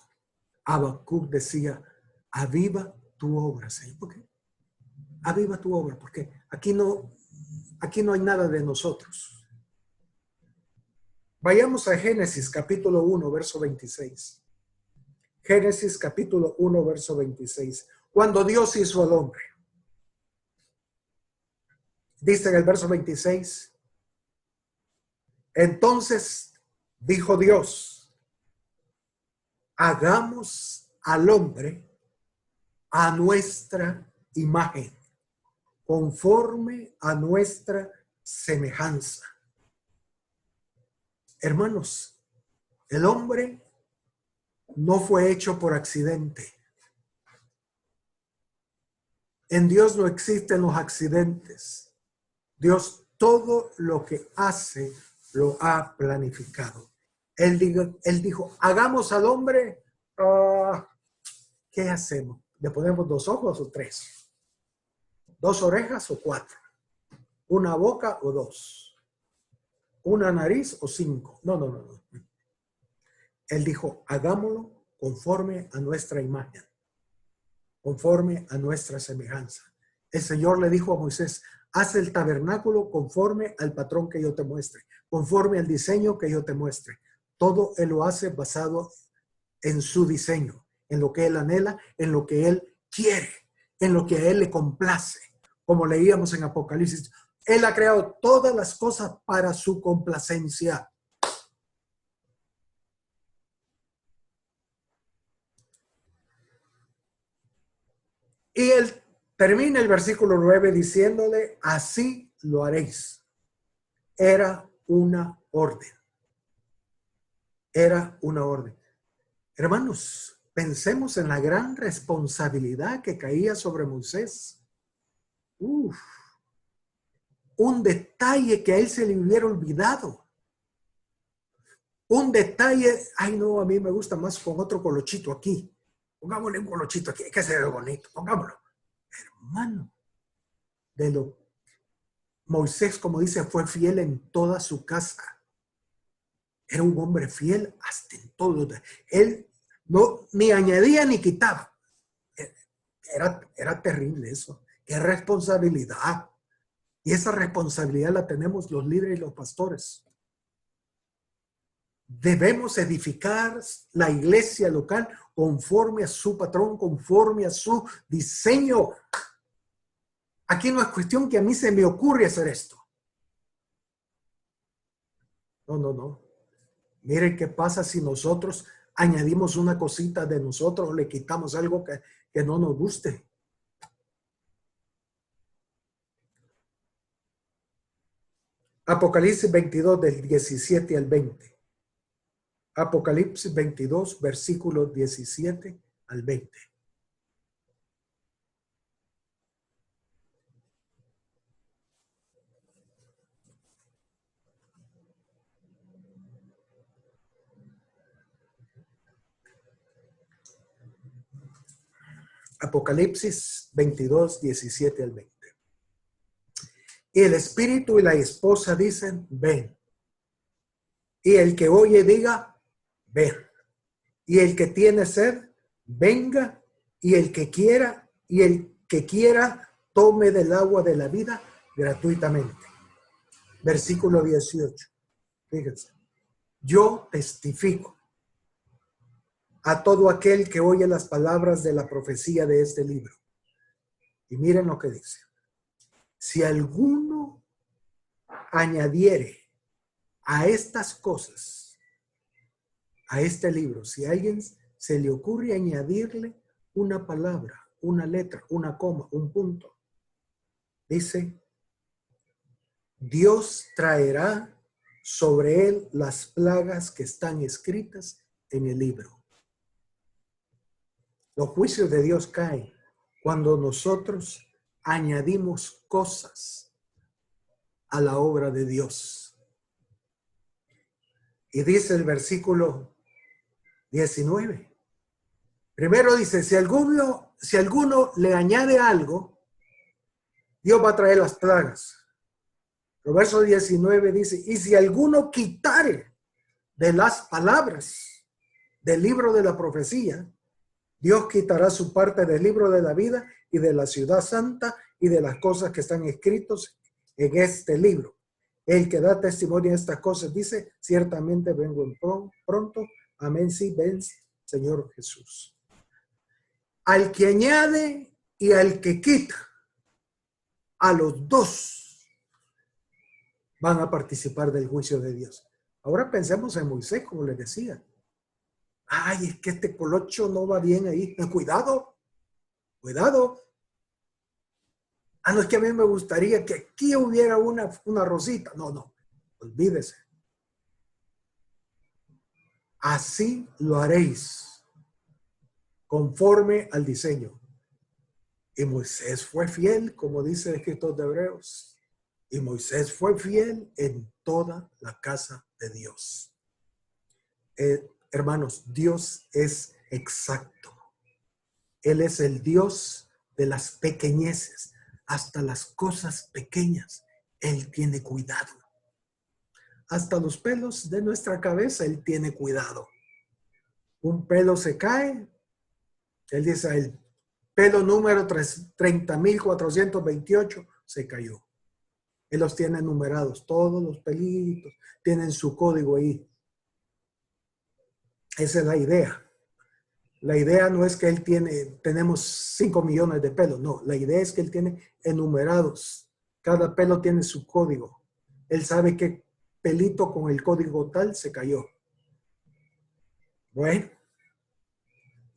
Habacuc decía, aviva tu obra, Señor. ¿Por qué? Aviva tu obra, porque aquí no hay nada de nosotros. Vayamos a Génesis capítulo 1, verso 26. Génesis capítulo 1, verso 26. Cuando Dios hizo al hombre. Dice en el verso 26. Entonces dijo Dios, hagamos al hombre a nuestra imagen, conforme a nuestra semejanza. Hermanos, el hombre no fue hecho por accidente. En Dios no existen los accidentes. Dios todo lo que hace lo ha planificado. Él dijo, hagamos al hombre, ¿qué hacemos? ¿Le ponemos 2 ojos o 3? 2 orejas o 4? ¿Una boca o 2? ¿Una nariz o 5? No. Él dijo, hagámoslo conforme a nuestra imagen, conforme a nuestra semejanza. El Señor le dijo a Moisés, haz el tabernáculo conforme al patrón que yo te muestre, conforme al diseño que yo te muestre. Todo Él lo hace basado en su diseño, en lo que Él anhela, en lo que Él quiere, en lo que a Él le complace. Como leíamos en Apocalipsis, Él ha creado todas las cosas para su complacencia. Y Él termina el versículo 9 diciéndole, así lo haréis. Era una orden. Era una orden. Hermanos, pensemos en la gran responsabilidad que caía sobre Moisés. Un detalle que a él se le hubiera olvidado. Un detalle, ay no, a mí me gusta más con otro colochito aquí. Pongámosle un colochito aquí, hay que hacerlo bonito, pongámoslo. Hermano, Moisés, como dice, fue fiel en toda su casa. Era un hombre fiel hasta en todo. Él no ni añadía ni quitaba. Era terrible eso. Qué responsabilidad. Y esa responsabilidad la tenemos los líderes y los pastores. Debemos edificar la iglesia local conforme a su patrón, conforme a su diseño. Aquí no es cuestión que a mí se me ocurre hacer esto. No. Miren qué pasa si nosotros añadimos una cosita de nosotros o le quitamos algo que no nos guste. Apocalipsis 22 del 17 al 20. Apocalipsis 22, versículos 17 al 20. Apocalipsis 22, 17 al 20. Y el espíritu y la esposa dicen, ven. Y el que oye diga, ven. Y el que tiene sed, venga. Y el que quiera tome del agua de la vida gratuitamente. Versículo 18. Fíjense. Yo testifico a todo aquel que oye las palabras de la profecía de este libro. Y miren lo que dice. Si alguno añadiere a estas cosas, a este libro, si a alguien se le ocurre añadirle una palabra, una letra, una coma, un punto, dice, Dios traerá sobre él las plagas que están escritas en el libro. Los juicios de Dios caen cuando nosotros añadimos cosas a la obra de Dios. Y dice el versículo 19. Primero dice, si alguno le añade algo, Dios va a traer las plagas. El verso 19 dice, y si alguno quitare de las palabras del libro de la profecía, Dios quitará su parte del libro de la vida y de la ciudad santa y de las cosas que están escritos en este libro. El que da testimonio de estas cosas dice, ciertamente vengo en pronto. Amén, sí, ven, Señor Jesús. Al que añade y al que quita, a los dos van a participar del juicio de Dios. Ahora pensemos en Moisés, como les decía. Ay, es que este colocho no va bien ahí. Cuidado, cuidado. Ah, no, es que a mí me gustaría que aquí hubiera una rosita. No, no, olvídese. Así lo haréis, conforme al diseño. Y Moisés fue fiel, como dice el escritor de Hebreos. Y Moisés fue fiel en toda la casa de Dios. Hermanos, Dios es exacto. Él es el Dios de las pequeñeces. Hasta las cosas pequeñas, Él tiene cuidado. Hasta los pelos de nuestra cabeza, Él tiene cuidado. Un pelo se cae, Él dice, el pelo número 30.428 se cayó. Él los tiene numerados, todos los pelitos, tienen su código ahí. Esa es la idea. La idea no es que tenemos 5 millones de pelos, no. La idea es que Él tiene enumerados. Cada pelo tiene su código. Él sabe qué pelito con el código tal se cayó. Bueno,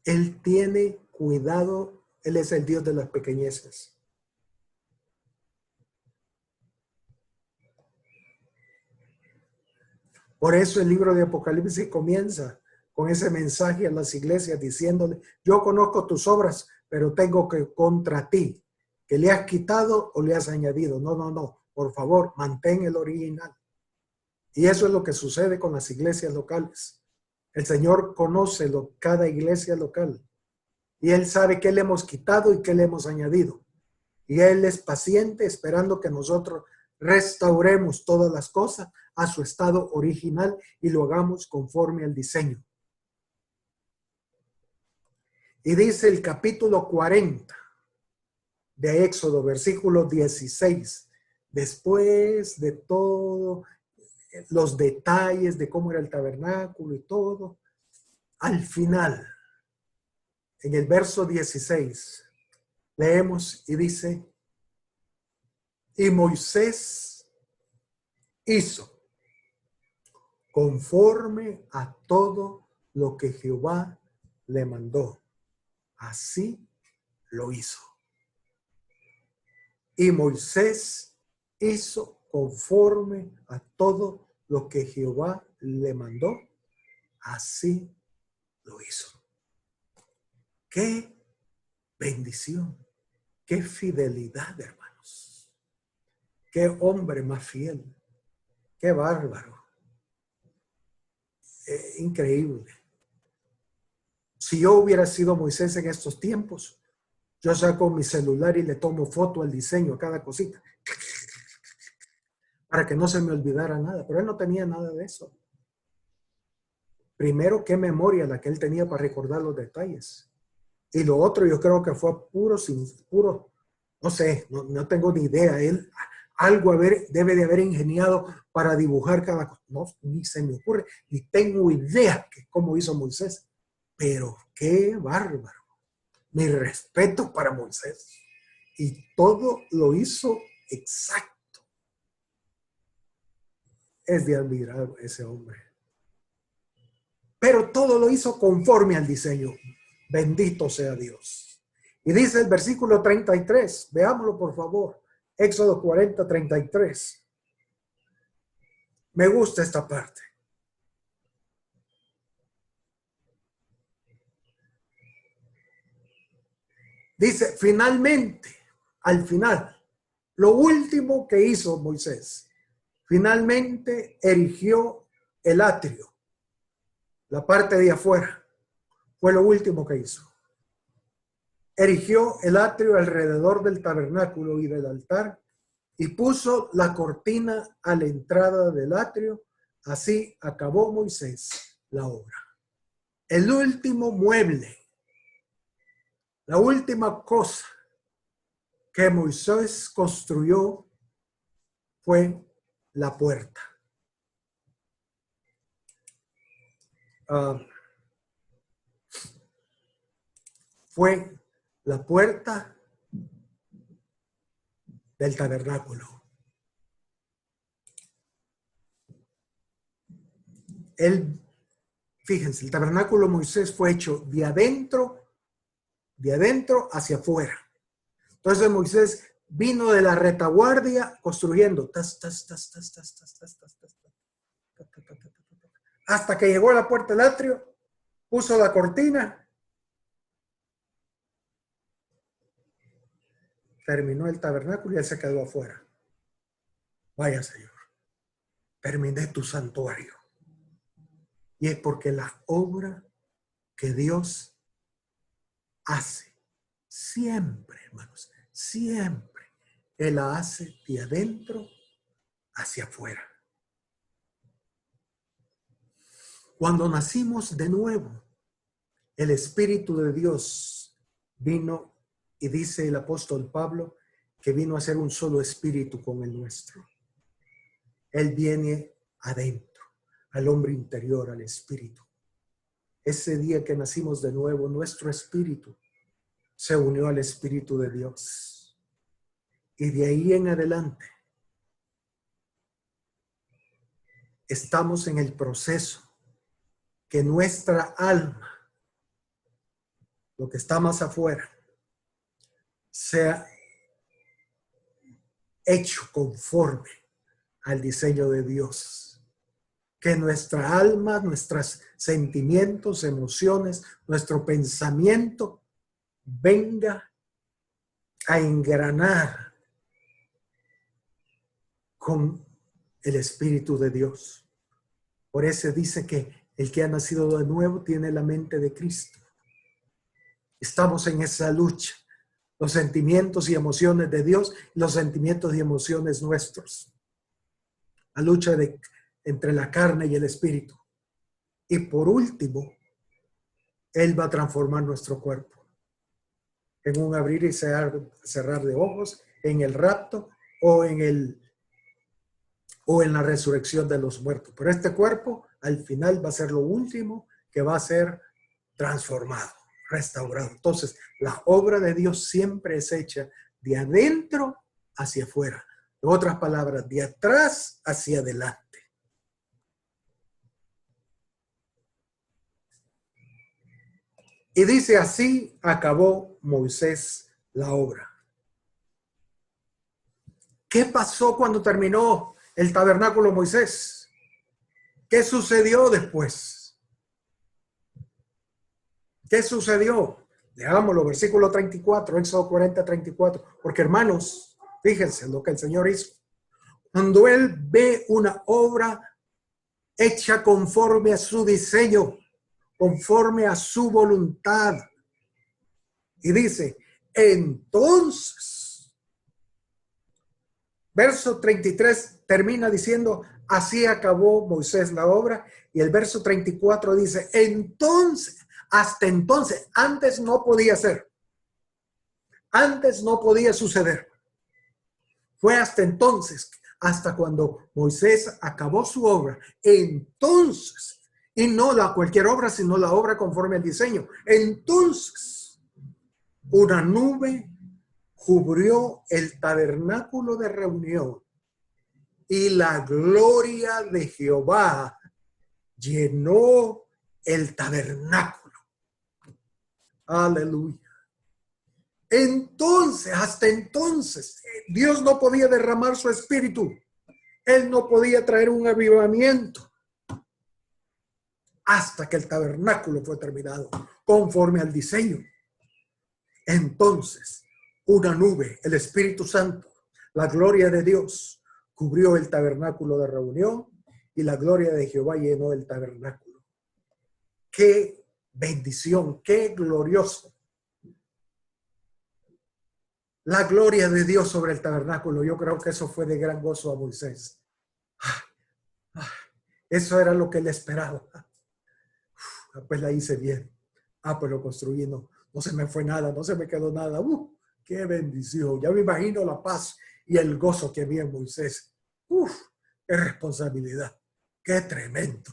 Él tiene cuidado. Él es el Dios de las pequeñeces. Por eso el libro de Apocalipsis comienza con ese mensaje a las iglesias diciéndole, yo conozco tus obras, pero tengo que contra ti, que le has quitado o le has añadido. No, no, no. Por favor, mantén el original. Y eso es lo que sucede con las iglesias locales. El Señor conoce cada iglesia local y Él sabe qué le hemos quitado y qué le hemos añadido. Y Él es paciente esperando que nosotros restauremos todas las cosas a su estado original y lo hagamos conforme al diseño. Y dice el capítulo 40 de Éxodo, versículo 16, después de todo, los detalles de cómo era el tabernáculo y todo, al final, en el verso 16, leemos y dice, y Moisés hizo conforme a todo lo que Jehová le mandó. Así lo hizo. Y Moisés hizo conforme a todo lo que Jehová le mandó. Así lo hizo. ¡Qué bendición! ¡Qué fidelidad, hermanos! ¡Qué hombre más fiel! ¡Qué bárbaro! Increíble. Si yo hubiera sido Moisés en estos tiempos, yo saco mi celular y le tomo foto al diseño, a cada cosita, para que no se me olvidara nada. Pero él no tenía nada de eso. Primero, qué memoria la que él tenía para recordar los detalles. Y lo otro, yo creo que fue puro, no sé, no tengo ni idea. Él algo debe de haber ingeniado para dibujar cada cosa. No, ni se me ocurre, ni tengo idea que cómo hizo Moisés. Pero qué bárbaro. Mi respeto para Moisés. Y todo lo hizo exacto. Es de admirar ese hombre. Pero todo lo hizo conforme al diseño. Bendito sea Dios. Y dice el versículo 33. Veámoslo, por favor. Éxodo 40, 33. Me gusta esta parte. Dice, finalmente, al final, lo último que hizo Moisés, finalmente erigió el atrio, la parte de afuera. Fue lo último que hizo. Erigió el atrio alrededor del tabernáculo y del altar y puso la cortina a la entrada del atrio. Así acabó Moisés la obra. El último mueble, la última cosa que Moisés construyó fue la puerta. fue la puerta del tabernáculo. Fíjense, el tabernáculo de Moisés fue hecho de adentro hacia afuera. Entonces Moisés vino de la retaguardia construyendo hasta que llegó a la puerta del atrio, puso la cortina, terminó el tabernáculo y él se quedó afuera. Vaya, Señor, terminé tu santuario. Y es porque la obra que Dios hace siempre, hermanos, siempre, Él la hace de adentro hacia afuera. Cuando nacimos de nuevo, el Espíritu de Dios vino, y dice el apóstol Pablo, que vino a ser un solo espíritu con el nuestro. Él viene adentro, al hombre interior, al espíritu. Ese día que nacimos de nuevo, nuestro espíritu se unió al Espíritu de Dios. Y de ahí en adelante, estamos en el proceso que nuestra alma, lo que está más afuera, sea hecho conforme al diseño de Dios. Que nuestra alma, nuestros sentimientos, emociones, nuestro pensamiento venga a engranar con el Espíritu de Dios. Por eso dice que el que ha nacido de nuevo tiene la mente de Cristo. Estamos en esa lucha. Los sentimientos y emociones de Dios, los sentimientos y emociones nuestros. La lucha entre la carne y el espíritu. Y por último, Él va a transformar nuestro cuerpo. En un abrir y cerrar de ojos, en el rapto o en la resurrección de los muertos. Pero este cuerpo al final va a ser lo último que va a ser transformado, restaurado. Entonces, la obra de Dios siempre es hecha de adentro hacia afuera. En otras palabras, de atrás hacia adelante. Y dice, así acabó Moisés la obra. ¿Qué pasó cuando terminó el tabernáculo Moisés? ¿Qué sucedió después? ¿Qué sucedió? Leámoslo, versículo 34, Éxodo 40, 34. Porque hermanos, fíjense lo que el Señor hizo. Cuando Él ve una obra hecha conforme a su diseño, conforme a su voluntad, y dice, entonces, verso 33 termina diciendo, así acabó Moisés la obra, y el verso 34 dice, entonces, hasta entonces, antes no podía ser, antes no podía suceder. Fue hasta entonces, hasta cuando Moisés acabó su obra, entonces, y no cualquier obra, sino la obra conforme al diseño. Entonces, una nube cubrió el tabernáculo de reunión y la gloria de Jehová llenó el tabernáculo. Aleluya. Entonces, hasta entonces, Dios no podía derramar su espíritu. Él no podía traer un avivamiento hasta que el tabernáculo fue terminado conforme al diseño. Entonces, una nube, el Espíritu Santo, la gloria de Dios, cubrió el tabernáculo de reunión y la gloria de Jehová llenó el tabernáculo. ¡Qué bendición! ¡Qué glorioso! La gloria de Dios sobre el tabernáculo. Yo creo que eso fue de gran gozo a Moisés. Eso era lo que él esperaba. Pues la hice bien. Pues lo construí. No se me fue nada, no se me quedó nada. ¡Qué bendición! Ya me imagino la paz y el gozo que había en Moisés. ¡Qué responsabilidad! ¡Qué tremendo!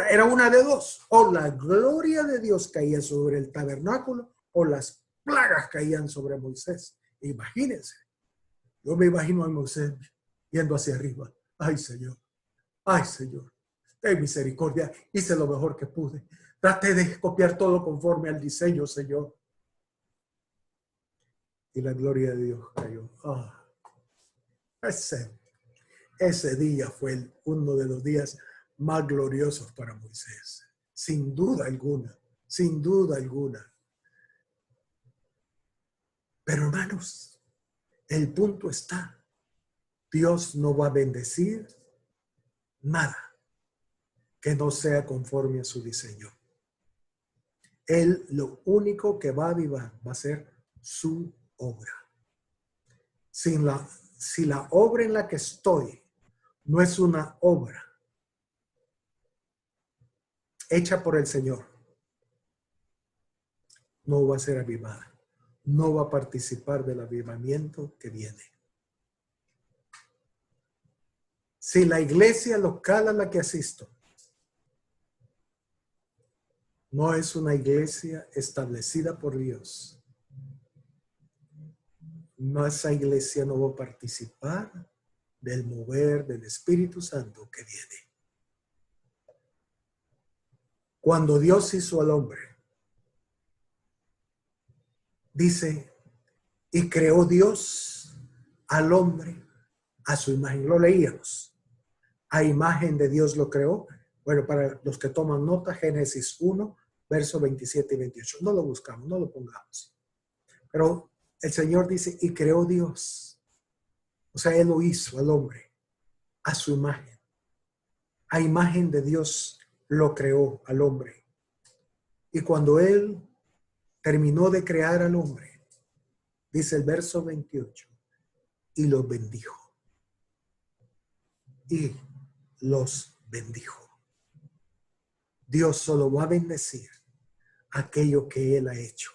Era una de dos. O la gloria de Dios caía sobre el tabernáculo o las plagas caían sobre Moisés. Imagínense. Yo me imagino a Moisés yendo hacia arriba. Ay Señor, ten misericordia. Hice lo mejor que pude. Traté de copiar todo conforme al diseño, Señor. Y la gloria de Dios cayó. Ese día fue uno de los días más gloriosos para Moisés. Sin duda alguna, sin duda alguna. Pero hermanos, el punto está. Dios no va a bendecir nada que no sea conforme a su diseño. Él lo único que va a avivar va a ser su obra. Si la obra en la que estoy no es una obra hecha por el Señor, no va a ser avivada. No va a participar del avivamiento que viene. Si la iglesia local a la que asisto no es una iglesia establecida por Dios, esa iglesia no va a participar del mover del Espíritu Santo que viene. Cuando Dios hizo al hombre, dice, y creó Dios al hombre a su imagen. Lo leíamos. A imagen de Dios lo creó. Bueno, para los que toman nota, Génesis 1, versos 27 y 28. No lo buscamos, no lo pongamos. Pero el Señor dice, y creó Dios. O sea, Él lo hizo al hombre a su imagen. A imagen de Dios lo creó al hombre. Y cuando Él terminó de crear al hombre, dice el verso 28, y los bendijo. Y los bendijo. Dios solo va a bendecir aquello que Él ha hecho.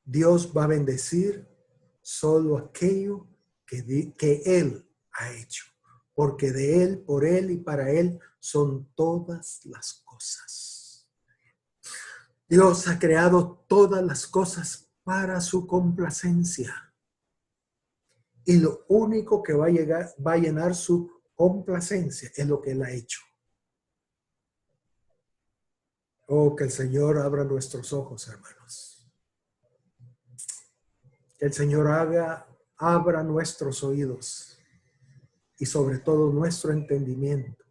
Dios va a bendecir solo aquello que Él ha hecho. Porque de Él, por Él y para Él son todas las cosas. Dios ha creado todas las cosas para su complacencia. Y lo único que va a llenar su complacencia es lo que Él ha hecho. Oh, que el Señor abra nuestros ojos, hermanos. Que el Señor abra nuestros oídos y sobre todo nuestro entendimiento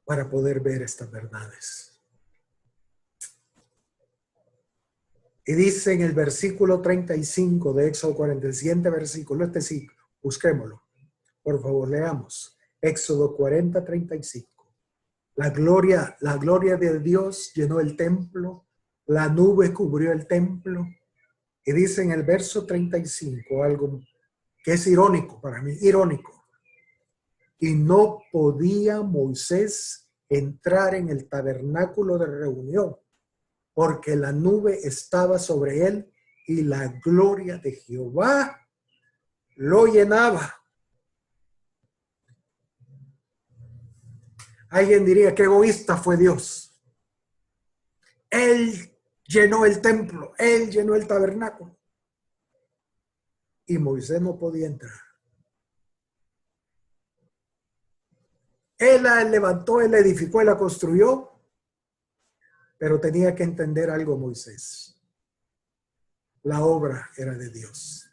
para poder ver estas verdades. Y dice en el versículo 35 de Éxodo 40, el siguiente versículo, este sí, busquémoslo. Por favor, leamos. Éxodo 40, 35. La gloria de Dios llenó el templo, la nube cubrió el templo. Y dice en el verso 35 algo que es irónico para mí, irónico. Y no podía Moisés entrar en el tabernáculo de reunión, porque la nube estaba sobre él y la gloria de Jehová lo llenaba. Alguien diría que egoísta fue Dios. Él llenó el templo, Él llenó el tabernáculo. Y Moisés no podía entrar. Él la levantó, Él la edificó, Él la construyó. Pero tenía que entender algo Moisés. La obra era de Dios.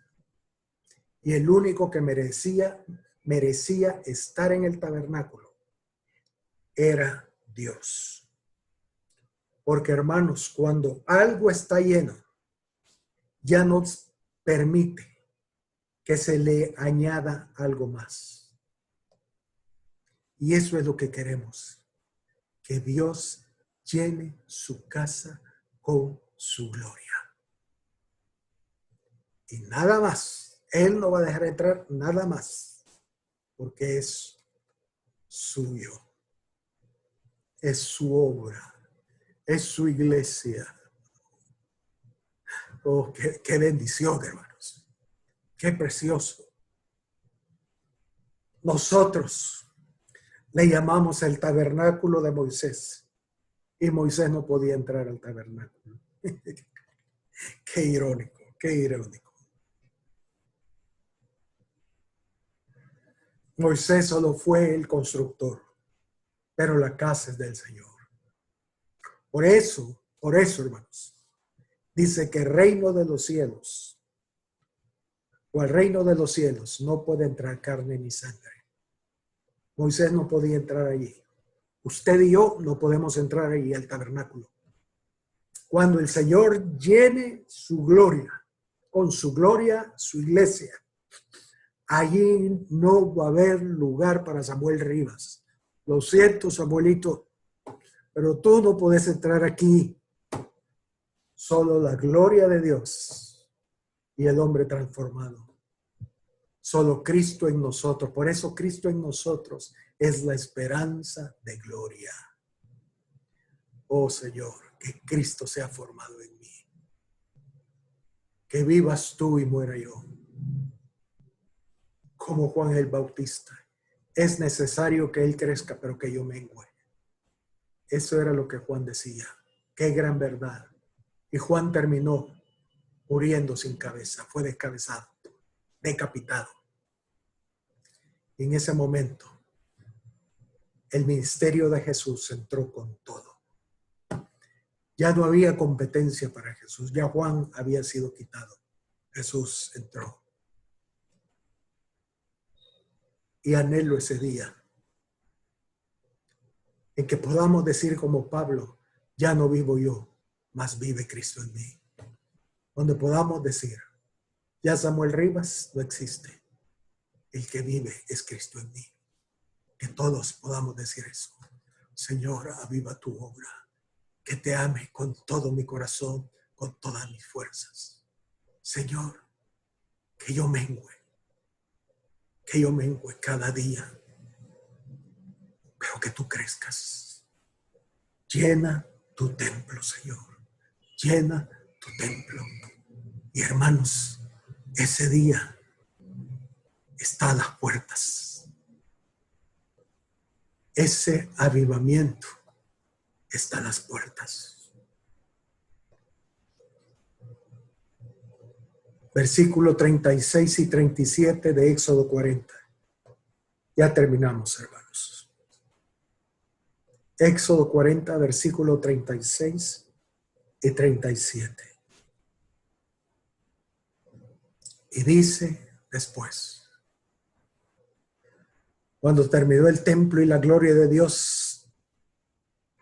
Y el único que merecía estar en el tabernáculo era Dios. Porque hermanos, cuando algo está lleno, ya no permite que se le añada algo más. Y eso es lo que queremos. Que Dios llene su casa con su gloria. Y nada más. Él no va a dejar entrar nada más. Porque es suyo. Es su obra. Es su iglesia. Oh, qué bendición, hermanos. Qué precioso. Nosotros Le llamamos el tabernáculo de Moisés. Y Moisés no podía entrar al tabernáculo. Qué irónico, qué irónico. Moisés solo fue el constructor, pero la casa es del Señor. Por eso, hermanos, dice que el reino de los cielos, o el reino de los cielos, no puede entrar carne ni sangre. Moisés no podía entrar allí. Usted y yo no podemos entrar allí al tabernáculo. Cuando el Señor llene su gloria, con su gloria, su iglesia, allí no va a haber lugar para Samuel Rivas. Lo siento, Samuelito, pero tú no puedes entrar aquí. Solo la gloria de Dios y el hombre transformado. Solo Cristo en nosotros. Por eso Cristo en nosotros es la esperanza de gloria. Oh Señor, que Cristo sea formado en mí. Que vivas tú y muera yo. Como Juan el Bautista. Es necesario que él crezca, pero que yo mengüe. Eso era lo que Juan decía. Qué gran verdad. Y Juan terminó muriendo sin cabeza. Fue descabezado, decapitado. Y en ese momento, el ministerio de Jesús entró con todo. Ya no había competencia para Jesús. Ya Juan había sido quitado. Jesús entró. Y anhelo ese día en que podamos decir como Pablo, ya no vivo yo, mas vive Cristo en mí. Donde podamos decir, ya Samuel Rivas no existe. El que vive es Cristo en mí. Que todos podamos decir eso. Señor, aviva tu obra. Que te ame con todo mi corazón, con todas mis fuerzas. Señor, que yo mengüe cada día, pero que tú crezcas. Llena tu templo, Señor. Llena tu templo. Y hermanos, ese día está a las puertas. Ese avivamiento está a las puertas. Versículo 36 y 37 de Éxodo 40. Ya terminamos, hermanos. Éxodo 40, versículo 36 y 37. Y dice después, cuando terminó el templo y la gloria de Dios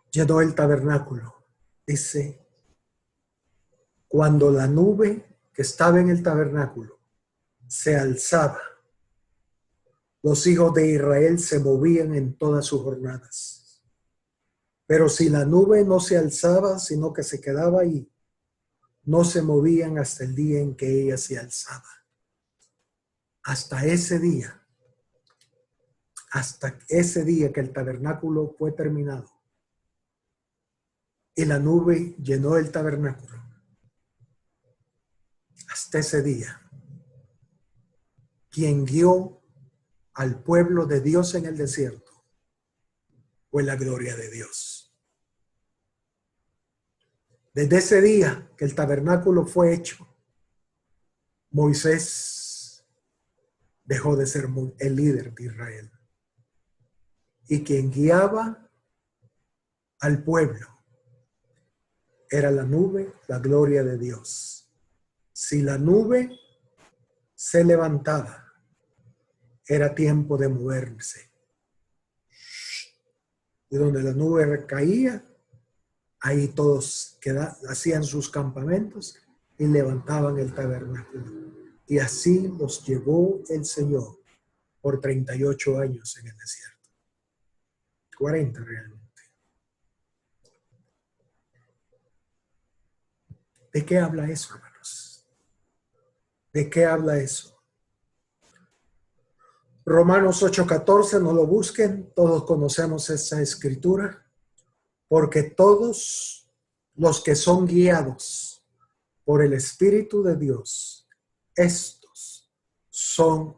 llenó el tabernáculo, dice, cuando la nube que estaba en el tabernáculo se alzaba, los hijos de Israel se movían en todas sus jornadas. Pero si la nube no se alzaba, sino que se quedaba ahí, no se movían hasta el día en que ella se alzaba. Hasta ese día que el tabernáculo fue terminado y la nube llenó el tabernáculo. Hasta ese día, quien guió al pueblo de Dios en el desierto fue la gloria de Dios. Desde ese día que el tabernáculo fue hecho, Moisés dejó de ser el líder de Israel. Y quien guiaba al pueblo era la nube, la gloria de Dios. Si la nube se levantaba, era tiempo de moverse. Y donde la nube recaía, ahí todos hacían sus campamentos y levantaban el tabernáculo. Y así los llevó el Señor por 38 años en el desierto. 40 realmente. ¿De qué habla eso, hermanos? ¿De qué habla eso? Romanos 8:14, no lo busquen, todos conocemos esa escritura, porque todos los que son guiados por el Espíritu de Dios, estos son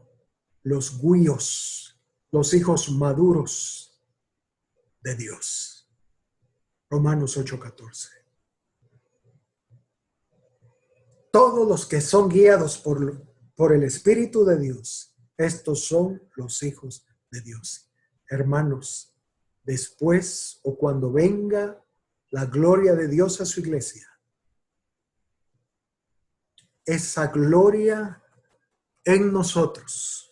los huíos, los hijos maduros de Dios. Romanos 8:14. Todos los que son guiados por el Espíritu de Dios, estos son los hijos de Dios. Hermanos, después o cuando venga la gloria de Dios a su iglesia, esa gloria en nosotros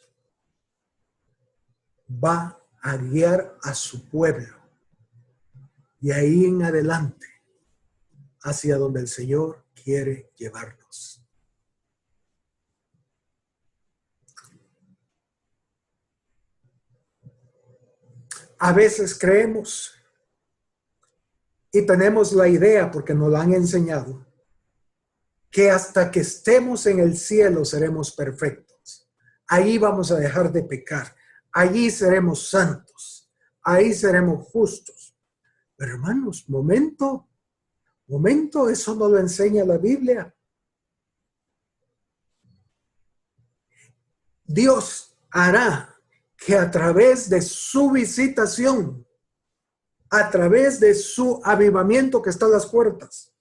va a guiar a su pueblo y ahí en adelante hacia donde el Señor quiere llevarnos. A veces creemos y tenemos la idea, porque nos la han enseñado, que hasta que estemos en el cielo seremos perfectos. Ahí vamos a dejar de pecar. Allí seremos santos. Ahí seremos justos. Pero hermanos, momento, eso no lo enseña la Biblia. Dios hará que a través de su visitación, a través de su avivamiento que está a las puertas,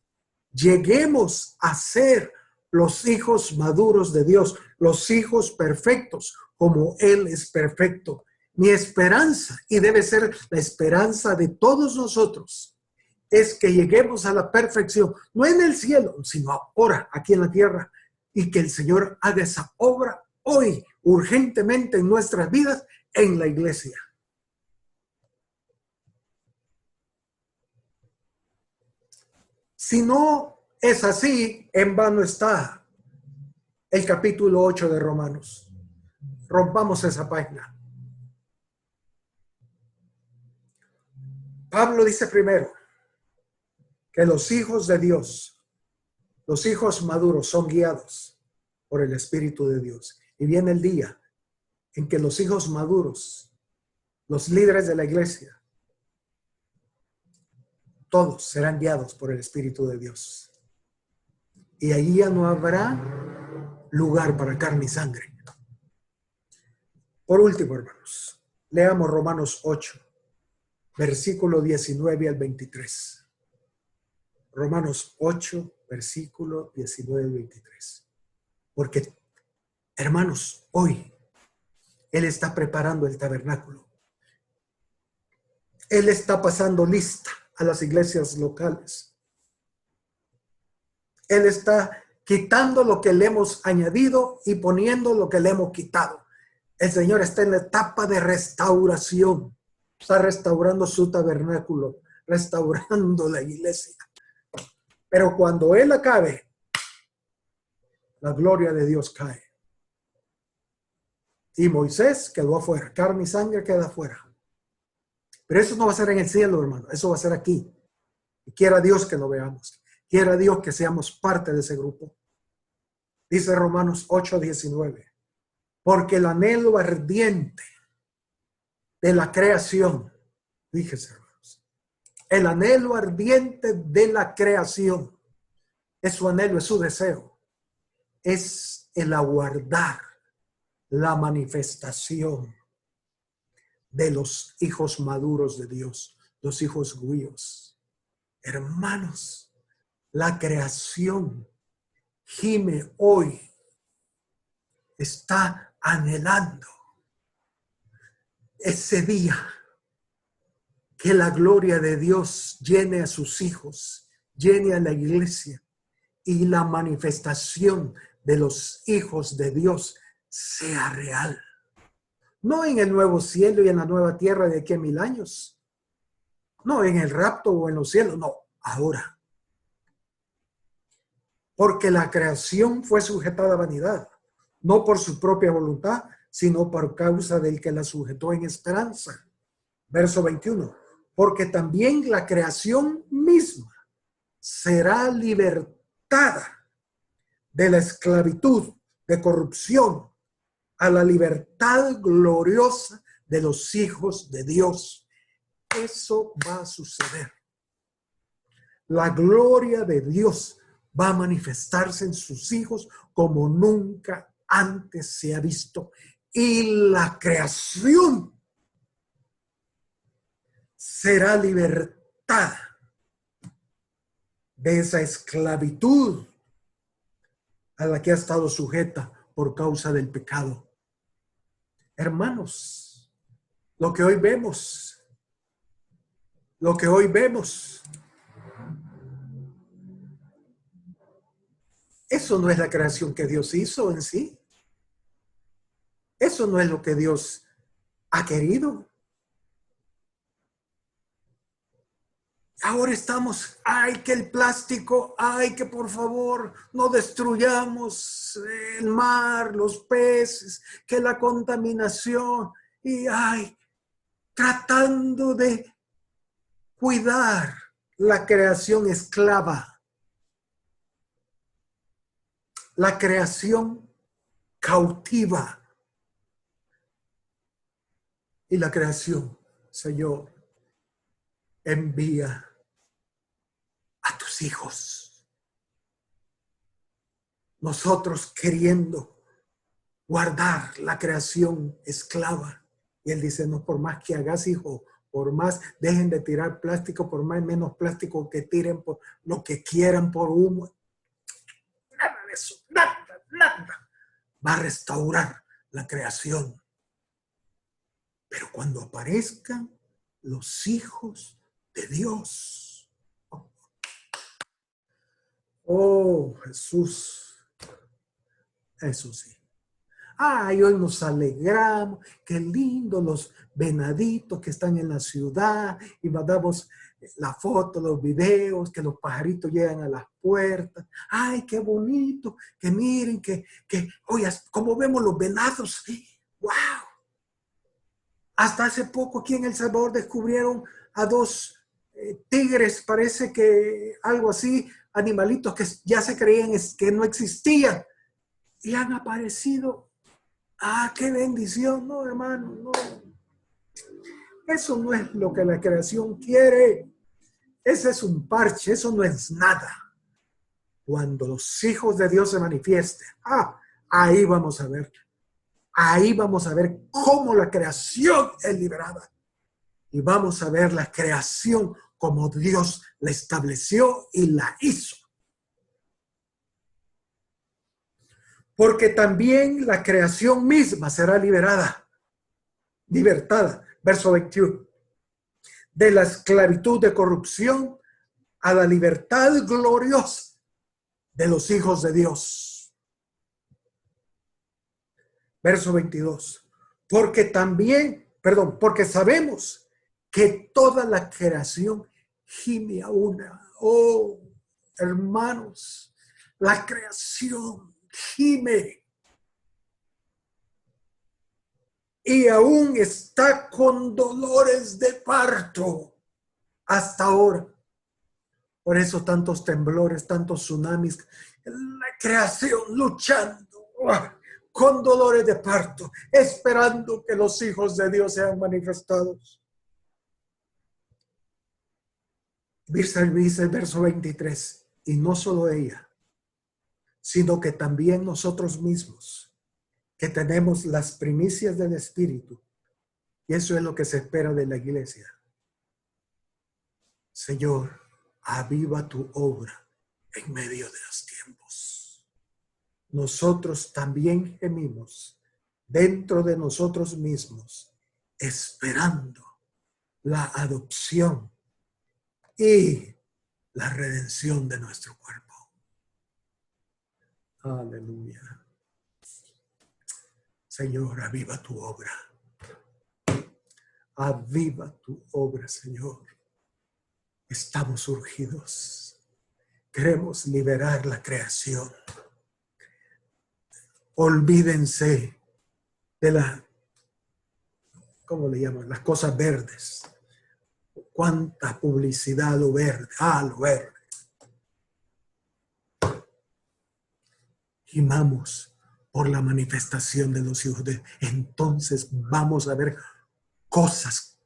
lleguemos a ser los hijos maduros de Dios, los hijos perfectos, como Él es perfecto. Mi esperanza, y debe ser la esperanza de todos nosotros, es que lleguemos a la perfección, no en el cielo, sino ahora, aquí en la tierra, y que el Señor haga esa obra hoy, urgentemente en nuestras vidas, en la iglesia. Si no es así, en vano está el capítulo 8 de Romanos. Rompamos esa página. Pablo dice primero que los hijos de Dios, los hijos maduros, son guiados por el Espíritu de Dios. Y viene el día en que los hijos maduros, los líderes de la iglesia, todos serán guiados por el Espíritu de Dios. Y allí ya no habrá lugar para carne y sangre. Por último, hermanos, leamos Romanos 8, versículo 19 al 23. Romanos 8, versículo 19 al 23. Porque, hermanos, hoy Él está preparando el tabernáculo. Él está pasando lista a las iglesias locales. Él está quitando lo que le hemos añadido y poniendo lo que le hemos quitado. El Señor está en la etapa de restauración. Está restaurando su tabernáculo, restaurando la iglesia. Pero cuando Él acabe, la gloria de Dios cae. Y Moisés quedó afuera. Carne y sangre queda afuera. Pero eso no va a ser en el cielo, hermano. Eso va a ser aquí. Y quiera Dios que lo veamos. Quiera Dios que seamos parte de ese grupo. Dice Romanos 8:19. Porque el anhelo ardiente de la creación, fíjese, hermanos, el anhelo ardiente de la creación, es su anhelo, es su deseo, es el aguardar la manifestación de los hijos maduros de Dios, los hijos guíos. Hermanos, la creación gime hoy, está anhelando ese día que la gloria de Dios llene a sus hijos, llene a la iglesia y la manifestación de los hijos de Dios sea real. No en el nuevo cielo y en la nueva tierra de aquí a 1000 años. No en el rapto o en los cielos, no, ahora. Porque la creación fue sujetada a vanidad, no por su propia voluntad, sino por causa del que la sujetó en esperanza. Verso 21. Porque también la creación misma será libertada de la esclavitud, de corrupción, a la libertad gloriosa de los hijos de Dios. Eso va a suceder. La gloria de Dios va a manifestarse en sus hijos como nunca antes se ha visto. Y la creación será libertada de esa esclavitud a la que ha estado sujeta por causa del pecado. Hermanos, lo que hoy vemos, eso no es la creación que Dios hizo en sí. Eso no es lo que Dios ha querido. Ahora estamos, ay, que el plástico, ay, que por favor no destruyamos el mar, los peces, que la contaminación, y ay, tratando de cuidar la creación esclava, la creación cautiva y la creación, Señor, envía a tus hijos. Nosotros queriendo guardar la creación esclava. Y él dice, no, por más que hagas, hijo, por más dejen de tirar plástico, por más menos plástico que tiren, por lo que quieran, por humo. Nada de eso, nada. Va a restaurar la creación. Pero cuando aparezcan los hijos de Dios. Oh, Jesús. Eso sí. Ay, hoy nos alegramos, qué lindo los venaditos que están en la ciudad y mandamos la foto, los videos, que los pajaritos llegan a las puertas. Ay, qué bonito, que miren, oye, como vemos los venados, wow. Hasta hace poco aquí en El Salvador descubrieron a dos tigres, parece que algo así, animalitos que ya se creían que no existían y han aparecido. Ah, qué bendición, no, hermano, no. Eso no es lo que la creación quiere. Ese es un parche, eso no es nada. Cuando los hijos de Dios se manifiesten, ahí vamos a ver. Ahí vamos a ver cómo la creación es liberada. Y vamos a ver la creación como Dios la estableció y la hizo. Porque también la creación misma será libertada. Verso 21. De la esclavitud de corrupción a la libertad gloriosa de los hijos de Dios. Verso 22. Porque sabemos que toda la creación gime a una. Oh, hermanos, la creación gime. Y aún está con dolores de parto hasta ahora. Por eso tantos temblores, tantos tsunamis, la creación luchando con dolores de parto, esperando que los hijos de Dios sean manifestados. Dice el verso 23, y no solo ella, sino que también nosotros mismos, que tenemos las primicias del Espíritu, y eso es lo que se espera de la iglesia. Señor, aviva tu obra en medio de los tiempos. Nosotros también gemimos dentro de nosotros mismos, esperando la adopción y la redención de nuestro cuerpo. Aleluya. Señor, aviva tu obra. Aviva tu obra, Señor. Estamos urgidos. Queremos liberar la creación. Olvídense de ¿cómo le llaman? Las cosas verdes. Cuánta publicidad a lo verde. Lo verde. Gimamos por la manifestación de los hijos de Dios. Entonces vamos a ver cosas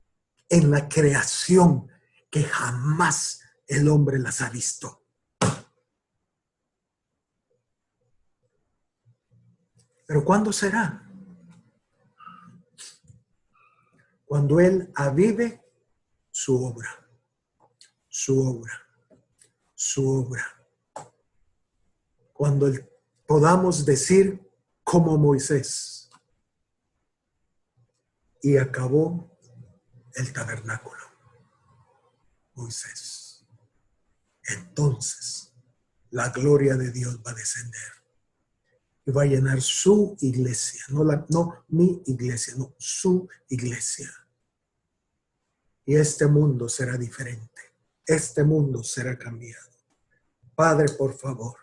en la creación que jamás el hombre las ha visto. ¿Pero cuándo será? Cuando Él avive su obra, su obra, su obra. Cuando podamos decir como Moisés, y acabó el tabernáculo, Moisés. Entonces, la gloria de Dios va a descender y va a llenar su iglesia, no mi iglesia, no, su iglesia. Y este mundo será diferente. Este mundo será cambiado. Padre, por favor,